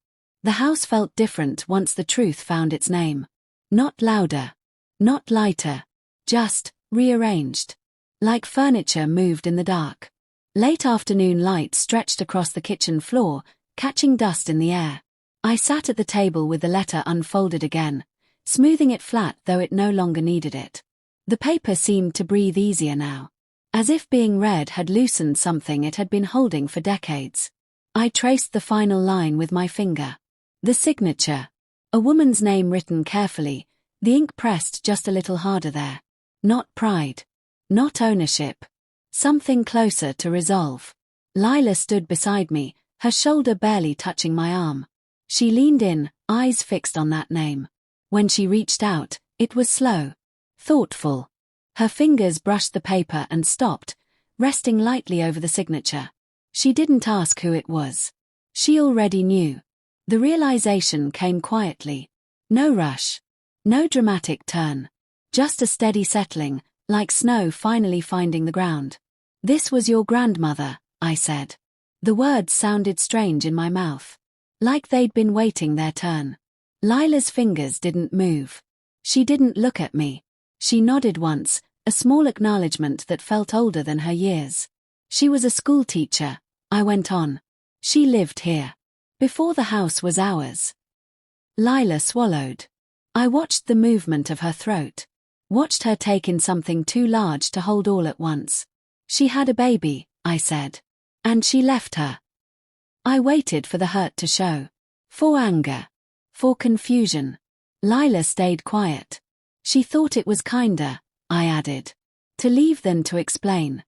The house felt different once the truth found its name. Not louder. Not lighter. Just rearranged. Like furniture moved in the dark. Late afternoon light stretched across the kitchen floor, catching dust in the air. I sat at the table with the letter unfolded again, smoothing it flat though it no longer needed it. The paper seemed to breathe easier now. As if being read had loosened something it had been holding for decades. I traced the final line with my finger. The signature. A woman's name written carefully, the ink pressed just a little harder there. Not pride. Not ownership. Something closer to resolve. Lila stood beside me, her shoulder barely touching my arm. She leaned in, eyes fixed on that name. When she reached out, it was slow. Thoughtful. Her fingers brushed the paper and stopped, resting lightly over the signature. She didn't ask who it was. She already knew. The realization came quietly. No rush. No dramatic turn. Just a steady settling, like snow finally finding the ground. "This was your grandmother," I said. The words sounded strange in my mouth. Like they'd been waiting their turn. Lila's fingers didn't move. She didn't look at me. She nodded once, a small acknowledgement that felt older than her years. "She was a schoolteacher," I went on. "She lived here. Before the house was ours." Lila swallowed. I watched the movement of her throat. Watched her take in something too large to hold all at once. "She had a baby," I said. "And she left her." I waited for the hurt to show. For anger. For confusion. Lila stayed quiet. "She thought it was kinder," I added. "To leave than to explain."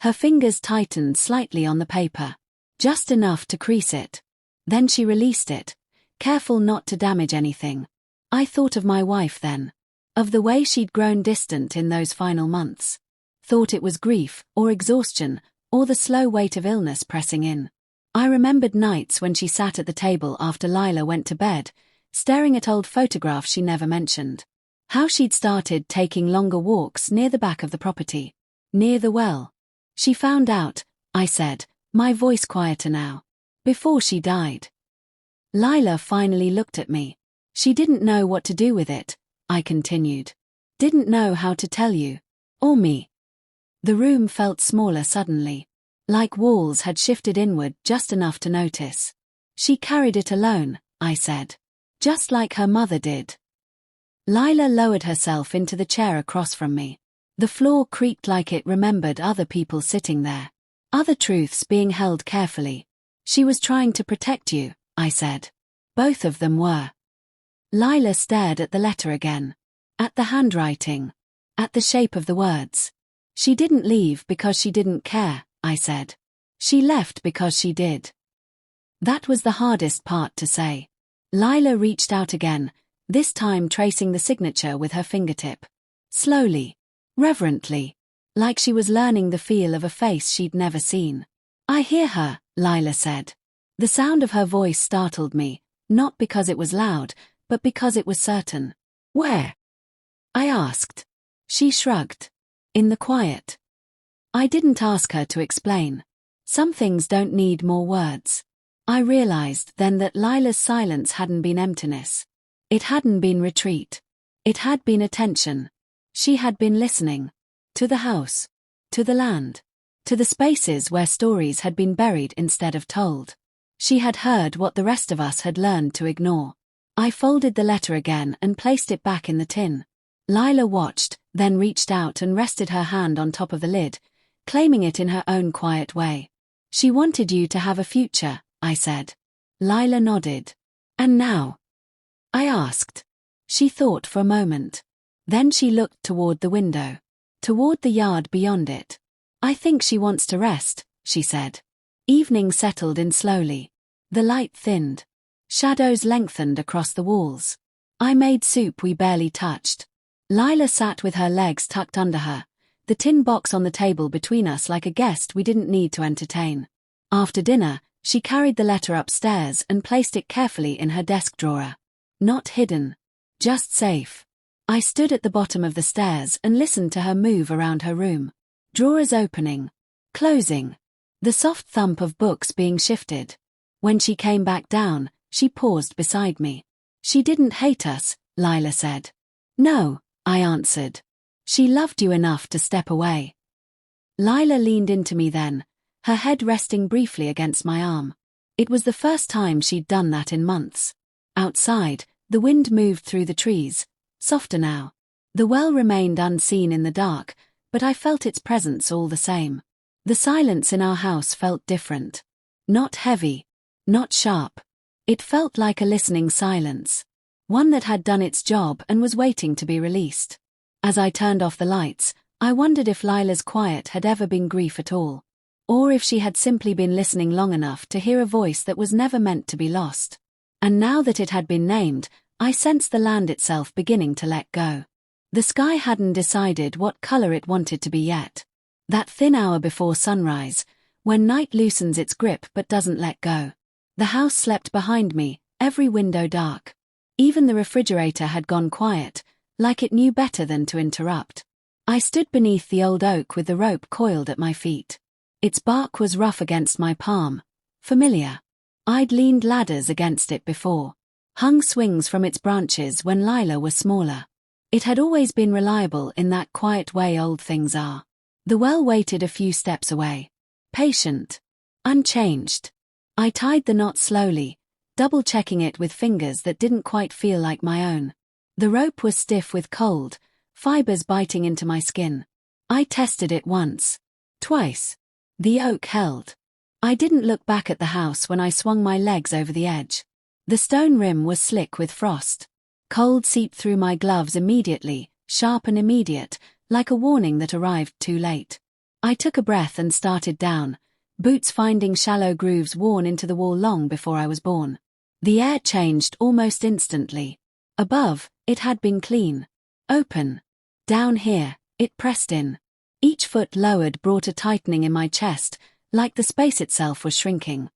Her fingers tightened slightly on the paper. Just enough to crease it. Then she released it, careful not to damage anything. I thought of my wife then. Of the way she'd grown distant in those final months. Thought it was grief, or exhaustion, or the slow weight of illness pressing in. I remembered nights when she sat at the table after Lila went to bed, staring at old photographs she never mentioned. How she'd started taking longer walks near the back of the property. Near the well. "She found out," I said, my voice quieter now. "Before she died." Lila finally looked at me. "She didn't know what to do with it," I continued. "Didn't know how to tell you. Or me." The room felt smaller suddenly. Like walls had shifted inward just enough to notice. "She carried it alone," I said. "Just like her mother did." Lila lowered herself into the chair across from me. The floor creaked like it remembered other people sitting there. Other truths being held carefully. "She was trying to protect you," I said. "Both of them were." Lila stared at the letter again. At the handwriting. At the shape of the words. "She didn't leave because she didn't care," I said. "She left because she did." That was the hardest part to say. Lila reached out again, this time tracing the signature with her fingertip. Slowly. Reverently. Like she was learning the feel of a face she'd never seen. "I hear her," Lila said. The sound of her voice startled me, not because it was loud, but because it was certain. "Where?" I asked. She shrugged. "In the quiet." I didn't ask her to explain. Some things don't need more words. I realized then that Lila's silence hadn't been emptiness. It hadn't been retreat. It had been attention. She had been listening. To the house. To the land. To the spaces where stories had been buried instead of told. She had heard what the rest of us had learned to ignore. I folded the letter again and placed it back in the tin. Lila watched, then reached out and rested her hand on top of the lid, claiming it in her own quiet way. "She wanted you to have a future," I said. Lila nodded. "And now?" I asked. She thought for a moment. Then she looked toward the window. Toward the yard beyond it. I think she wants to rest, she said. Evening settled in slowly. The light thinned. Shadows lengthened across the walls. I made soup we barely touched. Lila sat with her legs tucked under her, the tin box on the table between us like a guest we didn't need to entertain. After dinner, she carried the letter upstairs and placed it carefully in her desk drawer. Not hidden. Just safe. I stood at the bottom of the stairs and listened to her move around her room. Drawers opening. Closing. The soft thump of books being shifted. When she came back down, she paused beside me. She didn't hate us, Lila said. No, I answered. She loved you enough to step away. Lila leaned into me then, her head resting briefly against my arm. It was the first time she'd done that in months. Outside, the wind moved through the trees, softer now. The well remained unseen in the dark, but I felt its presence all the same. The silence in our house felt different. Not heavy. Not sharp. It felt like a listening silence. One that had done its job and was waiting to be released. As I turned off the lights, I wondered if Lila's quiet had ever been grief at all. Or if she had simply been listening long enough to hear a voice that was never meant to be lost. And now that it had been named, I sensed the land itself beginning to let go. The sky hadn't decided what color it wanted to be yet. That thin hour before sunrise, when night loosens its grip but doesn't let go. The house slept behind me, every window dark. Even the refrigerator had gone quiet, like it knew better than to interrupt. I stood beneath the old oak with the rope coiled at my feet. Its bark was rough against my palm. Familiar. I'd leaned ladders against it before. Hung swings from its branches when Lila was smaller. It had always been reliable in that quiet way old things are. The well waited a few steps away. Patient. Unchanged. I tied the knot slowly, double-checking it with fingers that didn't quite feel like my own. The rope was stiff with cold, fibers biting into my skin. I tested it once. Twice. The oak held. I didn't look back at the house when I swung my legs over the edge. The stone rim was slick with frost. Cold seeped through my gloves immediately, sharp and immediate, like a warning that arrived too late. I took a breath and started down, boots finding shallow grooves worn into the wall long before I was born. The air changed almost instantly. Above, it had been clean. Open. Down here, it pressed in. Each foot lowered brought a tightening in my chest, like the space itself was shrinking.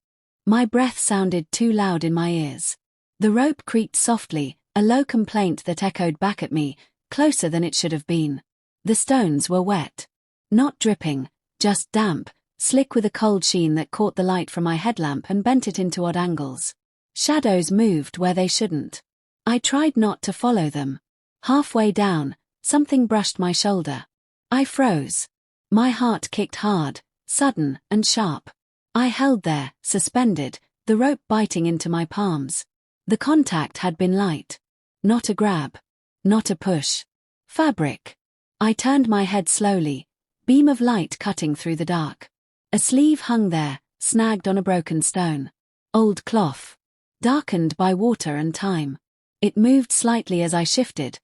My breath sounded too loud in my ears. The rope creaked softly, a low complaint that echoed back at me, closer than it should have been. The stones were wet. Not dripping, just damp, slick with a cold sheen that caught the light from my headlamp and bent it into odd angles. Shadows moved where they shouldn't. I tried not to follow them. Halfway down, something brushed my shoulder. I froze. My heart kicked hard, sudden and sharp. I held there, suspended, the rope biting into my palms. The contact had been light. Not a grab. Not a push. Fabric. I turned my head slowly, beam of light cutting through the dark. A sleeve hung there, snagged on a broken stone. Old cloth. Darkened by water and time. It moved slightly as I shifted,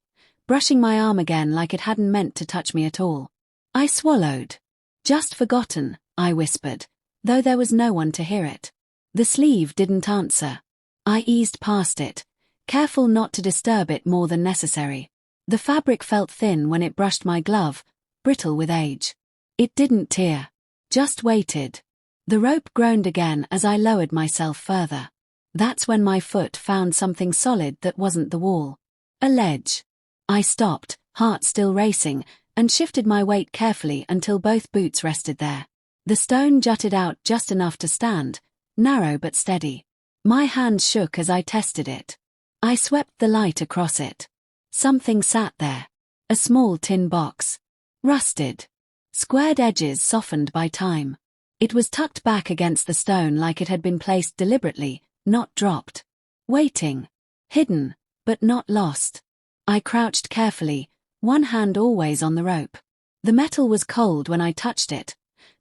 brushing my arm again like it hadn't meant to touch me at all. I swallowed. Just forgotten, I whispered, though there was no one to hear it. The sleeve didn't answer. I eased past it, careful not to disturb it more than necessary. The fabric felt thin when it brushed my glove, brittle with age. It didn't tear. Just waited. The rope groaned again as I lowered myself further. That's when my foot found something solid that wasn't the wall. A ledge. I stopped, heart still racing, and shifted my weight carefully until both boots rested there. The stone jutted out just enough to stand, narrow but steady. My hands shook as I tested it. I swept the light across it. Something sat there. A small tin box. Rusted. Squared edges softened by time. It was tucked back against the stone like it had been placed deliberately, not dropped. Waiting. Hidden, but not lost. I crouched carefully, one hand always on the rope. The metal was cold when I touched it,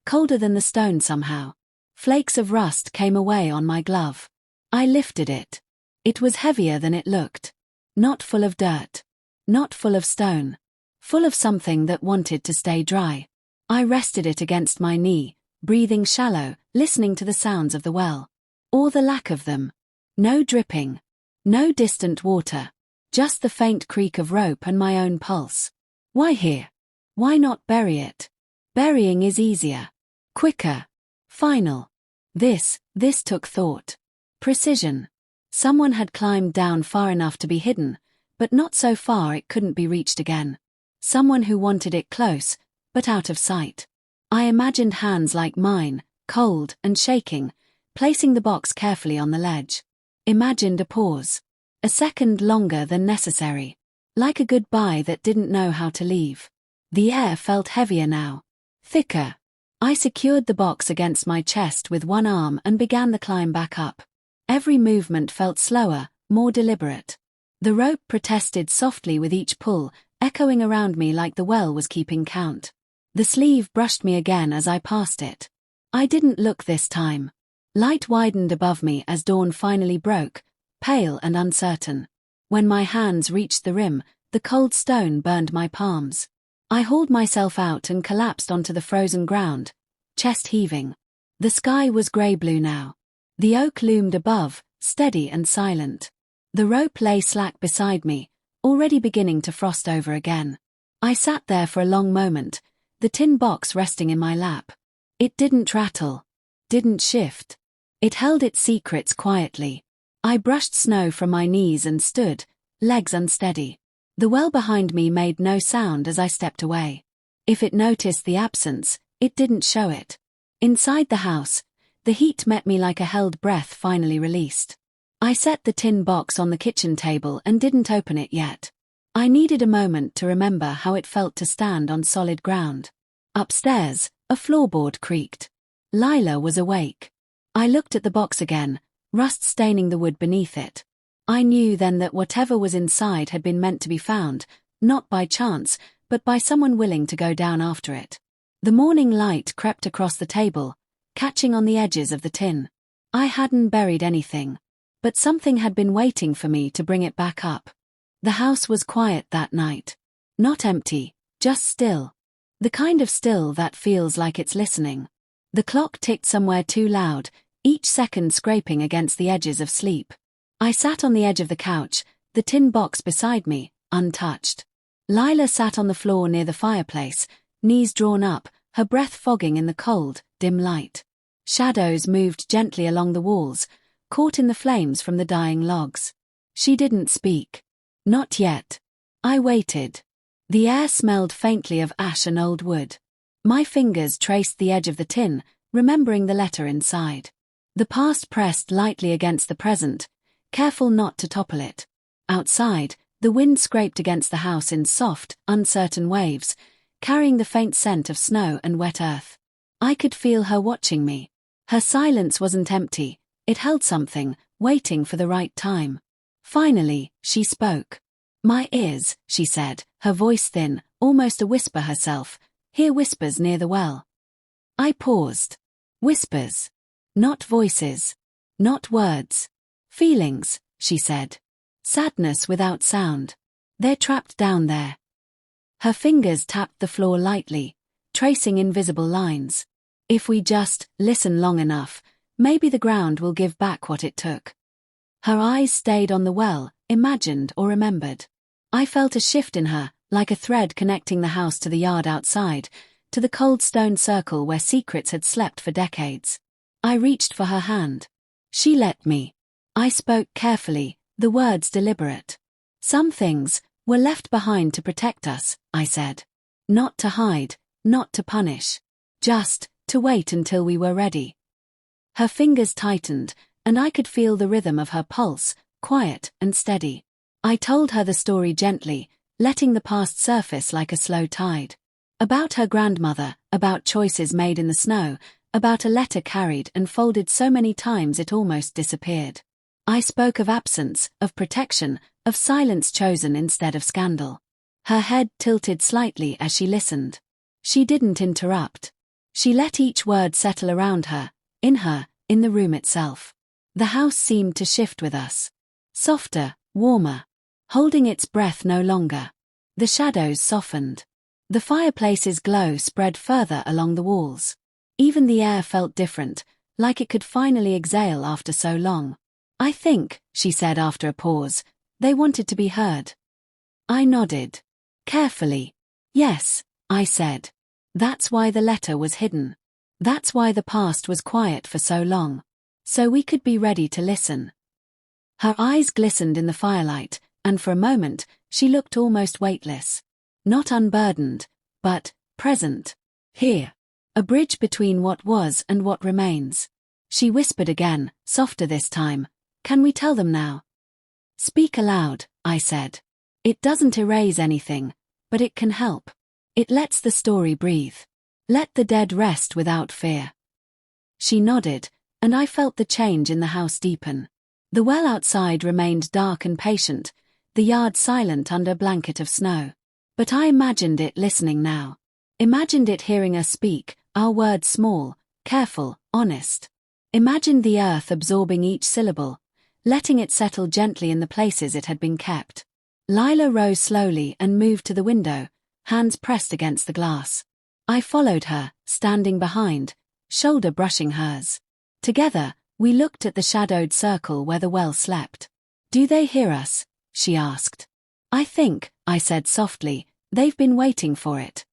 colder than the stone somehow. Flakes of rust came away on my glove. I lifted it. It was heavier than it looked. Not full of dirt. Not full of stone. Full of something that wanted to stay dry. I rested it against my knee, breathing shallow, listening to the sounds of the well. Or the lack of them. No dripping. No distant water. Just the faint creak of rope and my own pulse. Why here? Why not bury it? Burying is easier. Quicker. Final. This took thought. Precision. Someone had climbed down far enough to be hidden, but not so far it couldn't be reached again. Someone who wanted it close, but out of sight. I imagined hands like mine, cold and shaking, placing the box carefully on the ledge. Imagined a pause. A second longer than necessary. Like a goodbye that didn't know how to leave. The air felt heavier now. Thicker. I secured the box against my chest with one arm and began the climb back up. Every movement felt slower, more deliberate. The rope protested softly with each pull, echoing around me like the well was keeping count. The sleeve brushed me again as I passed it. I didn't look this time. Light widened above me as dawn finally broke, pale and uncertain. When my hands reached the rim, the cold stone burned my palms. I hauled myself out and collapsed onto the frozen ground, chest heaving. The sky was grey-blue now. The oak loomed above, steady and silent. The rope lay slack beside me, already beginning to frost over again. I sat there for a long moment, the tin box resting in my lap. It didn't rattle. Didn't shift. It held its secrets quietly. I brushed snow from my knees and stood, legs unsteady. The well behind me made no sound as I stepped away. If it noticed the absence, it didn't show it. Inside the house, the heat met me like a held breath finally released. I set the tin box on the kitchen table and didn't open it yet. I needed a moment to remember how it felt to stand on solid ground. Upstairs, a floorboard creaked. Lila was awake. I looked at the box again, rust staining the wood beneath it. I knew then that whatever was inside had been meant to be found, not by chance, but by someone willing to go down after it. The morning light crept across the table, catching on the edges of the tin. I hadn't buried anything, but something had been waiting for me to bring it back up. The house was quiet that night. Not empty, just still. The kind of still that feels like it's listening. The clock ticked somewhere too loud, each second scraping against the edges of sleep. I sat on the edge of the couch, the tin box beside me, untouched. Lila sat on the floor near the fireplace, knees drawn up, her breath fogging in the cold, dim light. Shadows moved gently along the walls, caught in the flames from the dying logs. She didn't speak. Not yet. I waited. The air smelled faintly of ash and old wood. My fingers traced the edge of the tin, remembering the letter inside. The past pressed lightly against the present, careful not to topple it. Outside, the wind scraped against the house in soft, uncertain waves, carrying the faint scent of snow and wet earth. I could feel her watching me. Her silence wasn't empty, it held something, waiting for the right time. Finally, she spoke. "My ears," she said, her voice thin, almost a whisper herself, "hear whispers near the well." I paused. Whispers. Not voices. Not words. "Feelings," she said. "Sadness without sound. They're trapped down there." Her fingers tapped the floor lightly, tracing invisible lines. If we just listen long enough, maybe the ground will give back what it took. Her eyes stayed on the well, imagined or remembered. I felt a shift in her, like a thread connecting the house to the yard outside, to the cold stone circle where secrets had slept for decades. I reached for her hand. She let me. I spoke carefully, the words deliberate. "Some things were left behind to protect us," I said. "Not to hide, not to punish. Just to wait until we were ready." Her fingers tightened, and I could feel the rhythm of her pulse, quiet and steady. I told her the story gently, letting the past surface like a slow tide. About her grandmother, about choices made in the snow, about a letter carried and folded so many times it almost disappeared. I spoke of absence, of protection, of silence chosen instead of scandal. Her head tilted slightly as she listened. She didn't interrupt. She let each word settle around her, in the room itself. The house seemed to shift with us. Softer, warmer. holding its breath no longer. The shadows softened. The fireplace's glow spread further along the walls. Even the air felt different, like it could finally exhale after so long. "I think," she said after a pause, "they wanted to be heard." I nodded. Carefully. "Yes," I said. "That's why the letter was hidden. That's why the past was quiet for so long. So we could be ready to listen." Her eyes glistened in the firelight, and for a moment, she looked almost weightless. Not unburdened, but present. "Here. A bridge between what was and what remains." She whispered again, softer this time. "Can we tell them now?" "Speak aloud," I said. "It doesn't erase anything, but it can help. It lets the story breathe. Let the dead rest without fear." She nodded, and I felt the change in the house deepen. The well outside remained dark and patient, the yard silent under a blanket of snow. But I imagined it listening now. Imagined it hearing us speak, our words small, careful, honest. Imagined the earth absorbing each syllable, letting it settle gently in the places it had been kept. Lila rose slowly and moved to the window, hands pressed against the glass. I followed her, standing behind, shoulder brushing hers. Together, we looked at the shadowed circle where the well slept. "Do they hear us?" she asked. "I think," I said softly, "they've been waiting for it."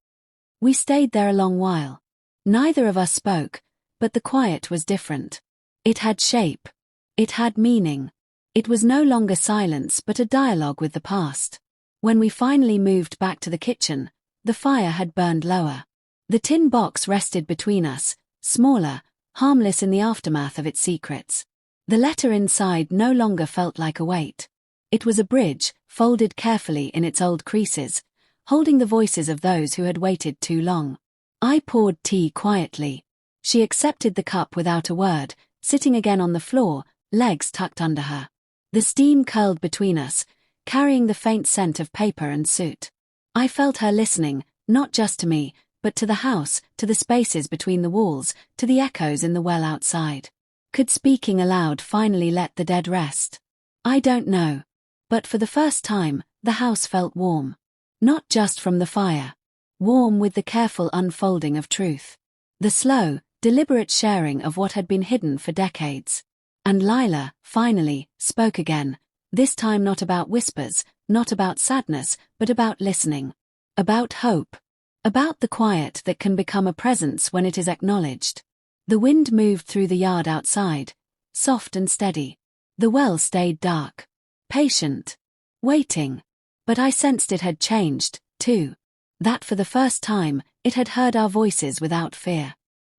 We stayed there a long while. Neither of us spoke, but the quiet was different. It had shape. It had meaning. It was no longer silence but a dialogue with the past. When we finally moved back to the kitchen, the fire had burned lower. The tin box rested between us, smaller, harmless in the aftermath of its secrets. The letter inside no longer felt like a weight. It was a bridge, folded carefully in its old creases, holding the voices of those who had waited too long. I poured tea quietly. She accepted the cup without a word, sitting again on the floor, legs tucked under her. The steam curled between us, carrying the faint scent of paper and soot. I felt her listening, not just to me, but to the house, to the spaces between the walls, to the echoes in the well outside. Could speaking aloud finally let the dead rest? I don't know. But for the first time, the house felt warm. Not just from the fire. Warm with the careful unfolding of truth. The slow, deliberate sharing of what had been hidden for decades. And Lila, finally, spoke again, this time not about whispers, not about sadness, but about listening. About hope. About the quiet that can become a presence when it is acknowledged. The wind moved through the yard outside, soft and steady. The well stayed dark. Patient. Waiting. But I sensed it had changed, too. That for the first time, it had heard our voices without fear.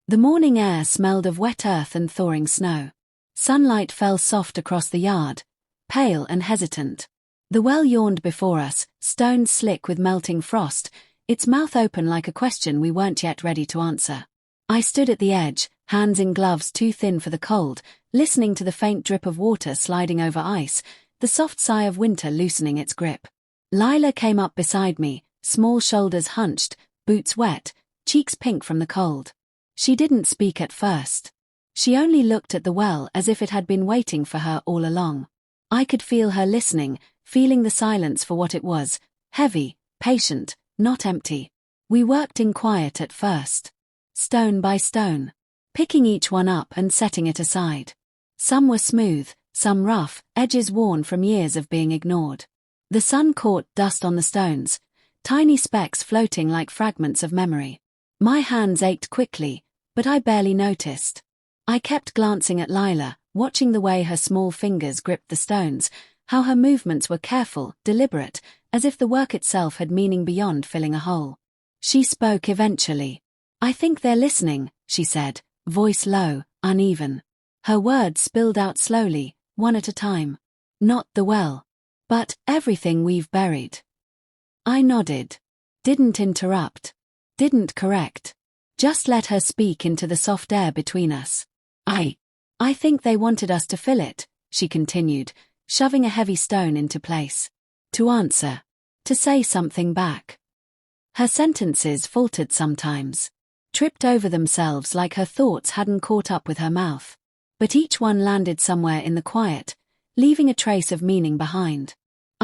The morning air smelled of wet earth and thawing snow. Sunlight fell soft across the yard, pale and hesitant. The well yawned before us, stones slick with melting frost, its mouth open like a question we weren't yet ready to answer. I stood at the edge, hands in gloves too thin for the cold, listening to the faint drip of water sliding over ice, the soft sigh of winter loosening its grip. Lila came up beside me, small shoulders hunched, boots wet, cheeks pink from the cold. She didn't speak at first. She only looked at the well as if it had been waiting for her all along. I could feel her listening, feeling the silence for what it was, heavy, patient, not empty. We worked in quiet at first. Stone by stone. Picking each one up and setting it aside. Some were smooth, some rough, edges worn from years of being ignored. The sun caught dust on the stones, tiny specks floating like fragments of memory. My hands ached quickly, but I barely noticed. I kept glancing at Lila, watching the way her small fingers gripped the stones, how her movements were careful, deliberate, as if the work itself had meaning beyond filling a hole. She spoke eventually. "I think they're listening," she said, voice low, uneven. Her words spilled out slowly, one at a time. "Not the well. But everything we've buried." I nodded. Didn't interrupt. Didn't correct. Just let her speak into the soft air between us. I think they wanted us to fill it," she continued, shoving a heavy stone into place. "To answer. To say something back." Her sentences faltered sometimes. Tripped over themselves like her thoughts hadn't caught up with her mouth. But each one landed somewhere in the quiet, leaving a trace of meaning behind.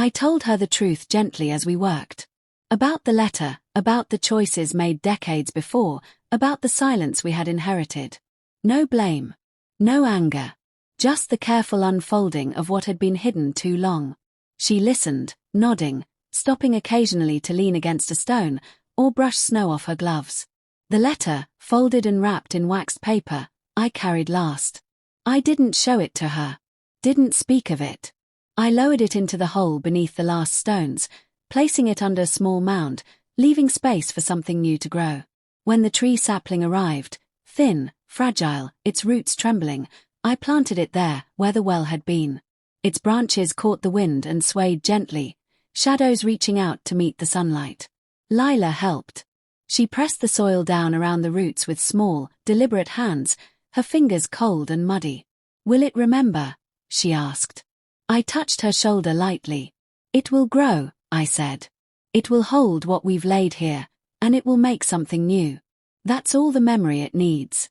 I told her the truth gently as we worked. About the letter, about the choices made decades before, about the silence we had inherited. No blame. No anger. Just the careful unfolding of what had been hidden too long. She listened, nodding, stopping occasionally to lean against a stone, or brush snow off her gloves. The letter, folded and wrapped in waxed paper, I carried last. I didn't show it to her. Didn't speak of it. I lowered it into the hole beneath the last stones, placing it under a small mound, leaving space for something new to grow. When the tree sapling arrived, thin, fragile, its roots trembling, I planted it there, where the well had been. Its branches caught the wind and swayed gently, shadows reaching out to meet the sunlight. Lila helped. She pressed the soil down around the roots with small, deliberate hands, her fingers cold and muddy. "Will it remember?" she asked. I touched her shoulder lightly. "It will grow," I said. "It will hold what we've laid here, and it will make something new. That's all the memory it needs."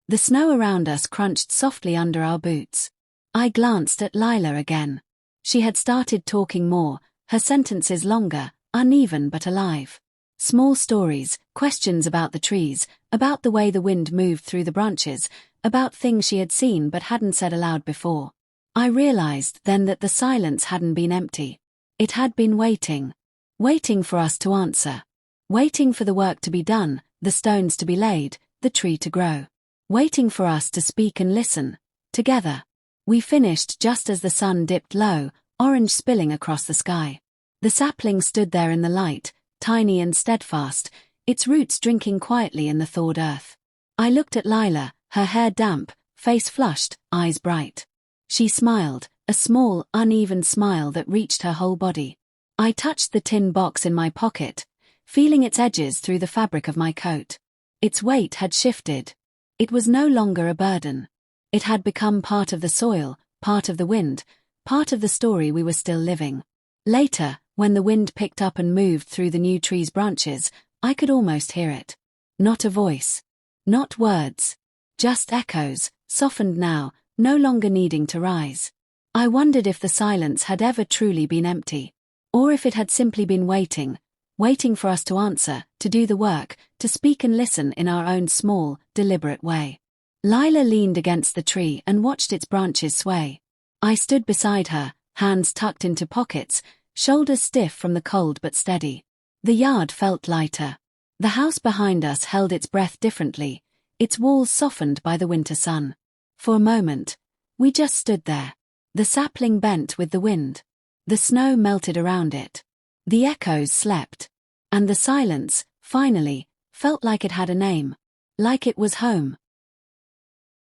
The snow around us crunched softly under our boots. I glanced at Lila again. She had started talking more, her sentences longer, uneven but alive. Small stories, questions about the trees, about the way the wind moved through the branches, about things she had seen but hadn't said aloud before. I realized then that the silence hadn't been empty. It had been waiting. Waiting for us to answer. Waiting for the work to be done, the stones to be laid, the tree to grow. Waiting for us to speak and listen, together. We finished just as the sun dipped low, orange spilling across the sky. The sapling stood there in the light, tiny and steadfast, its roots drinking quietly in the thawed earth. I looked at Lila, her hair damp, face flushed, eyes bright. She smiled, a small, uneven smile that reached her whole body. I touched the tin box in my pocket, feeling its edges through the fabric of my coat. Its weight had shifted. It was no longer a burden. It had become part of the soil, part of the wind, part of the story we were still living. Later, when the wind picked up and moved through the new tree's branches, I could almost hear it. Not a voice. Not words. Just echoes, softened now, no longer needing to rise. I wondered if the silence had ever truly been empty, or if it had simply been waiting for us to answer, to do the work, to speak and listen in our own small, deliberate way. Lila leaned against the tree and watched its branches sway. I stood beside her, hands tucked into pockets, shoulders stiff from the cold but steady. The yard felt lighter. The house behind us held its breath differently, its walls softened by the winter sun. For a moment, we just stood there. The sapling bent with the wind. The snow melted around it. The echoes slept. And the silence, finally, felt like it had a name. Like it was home.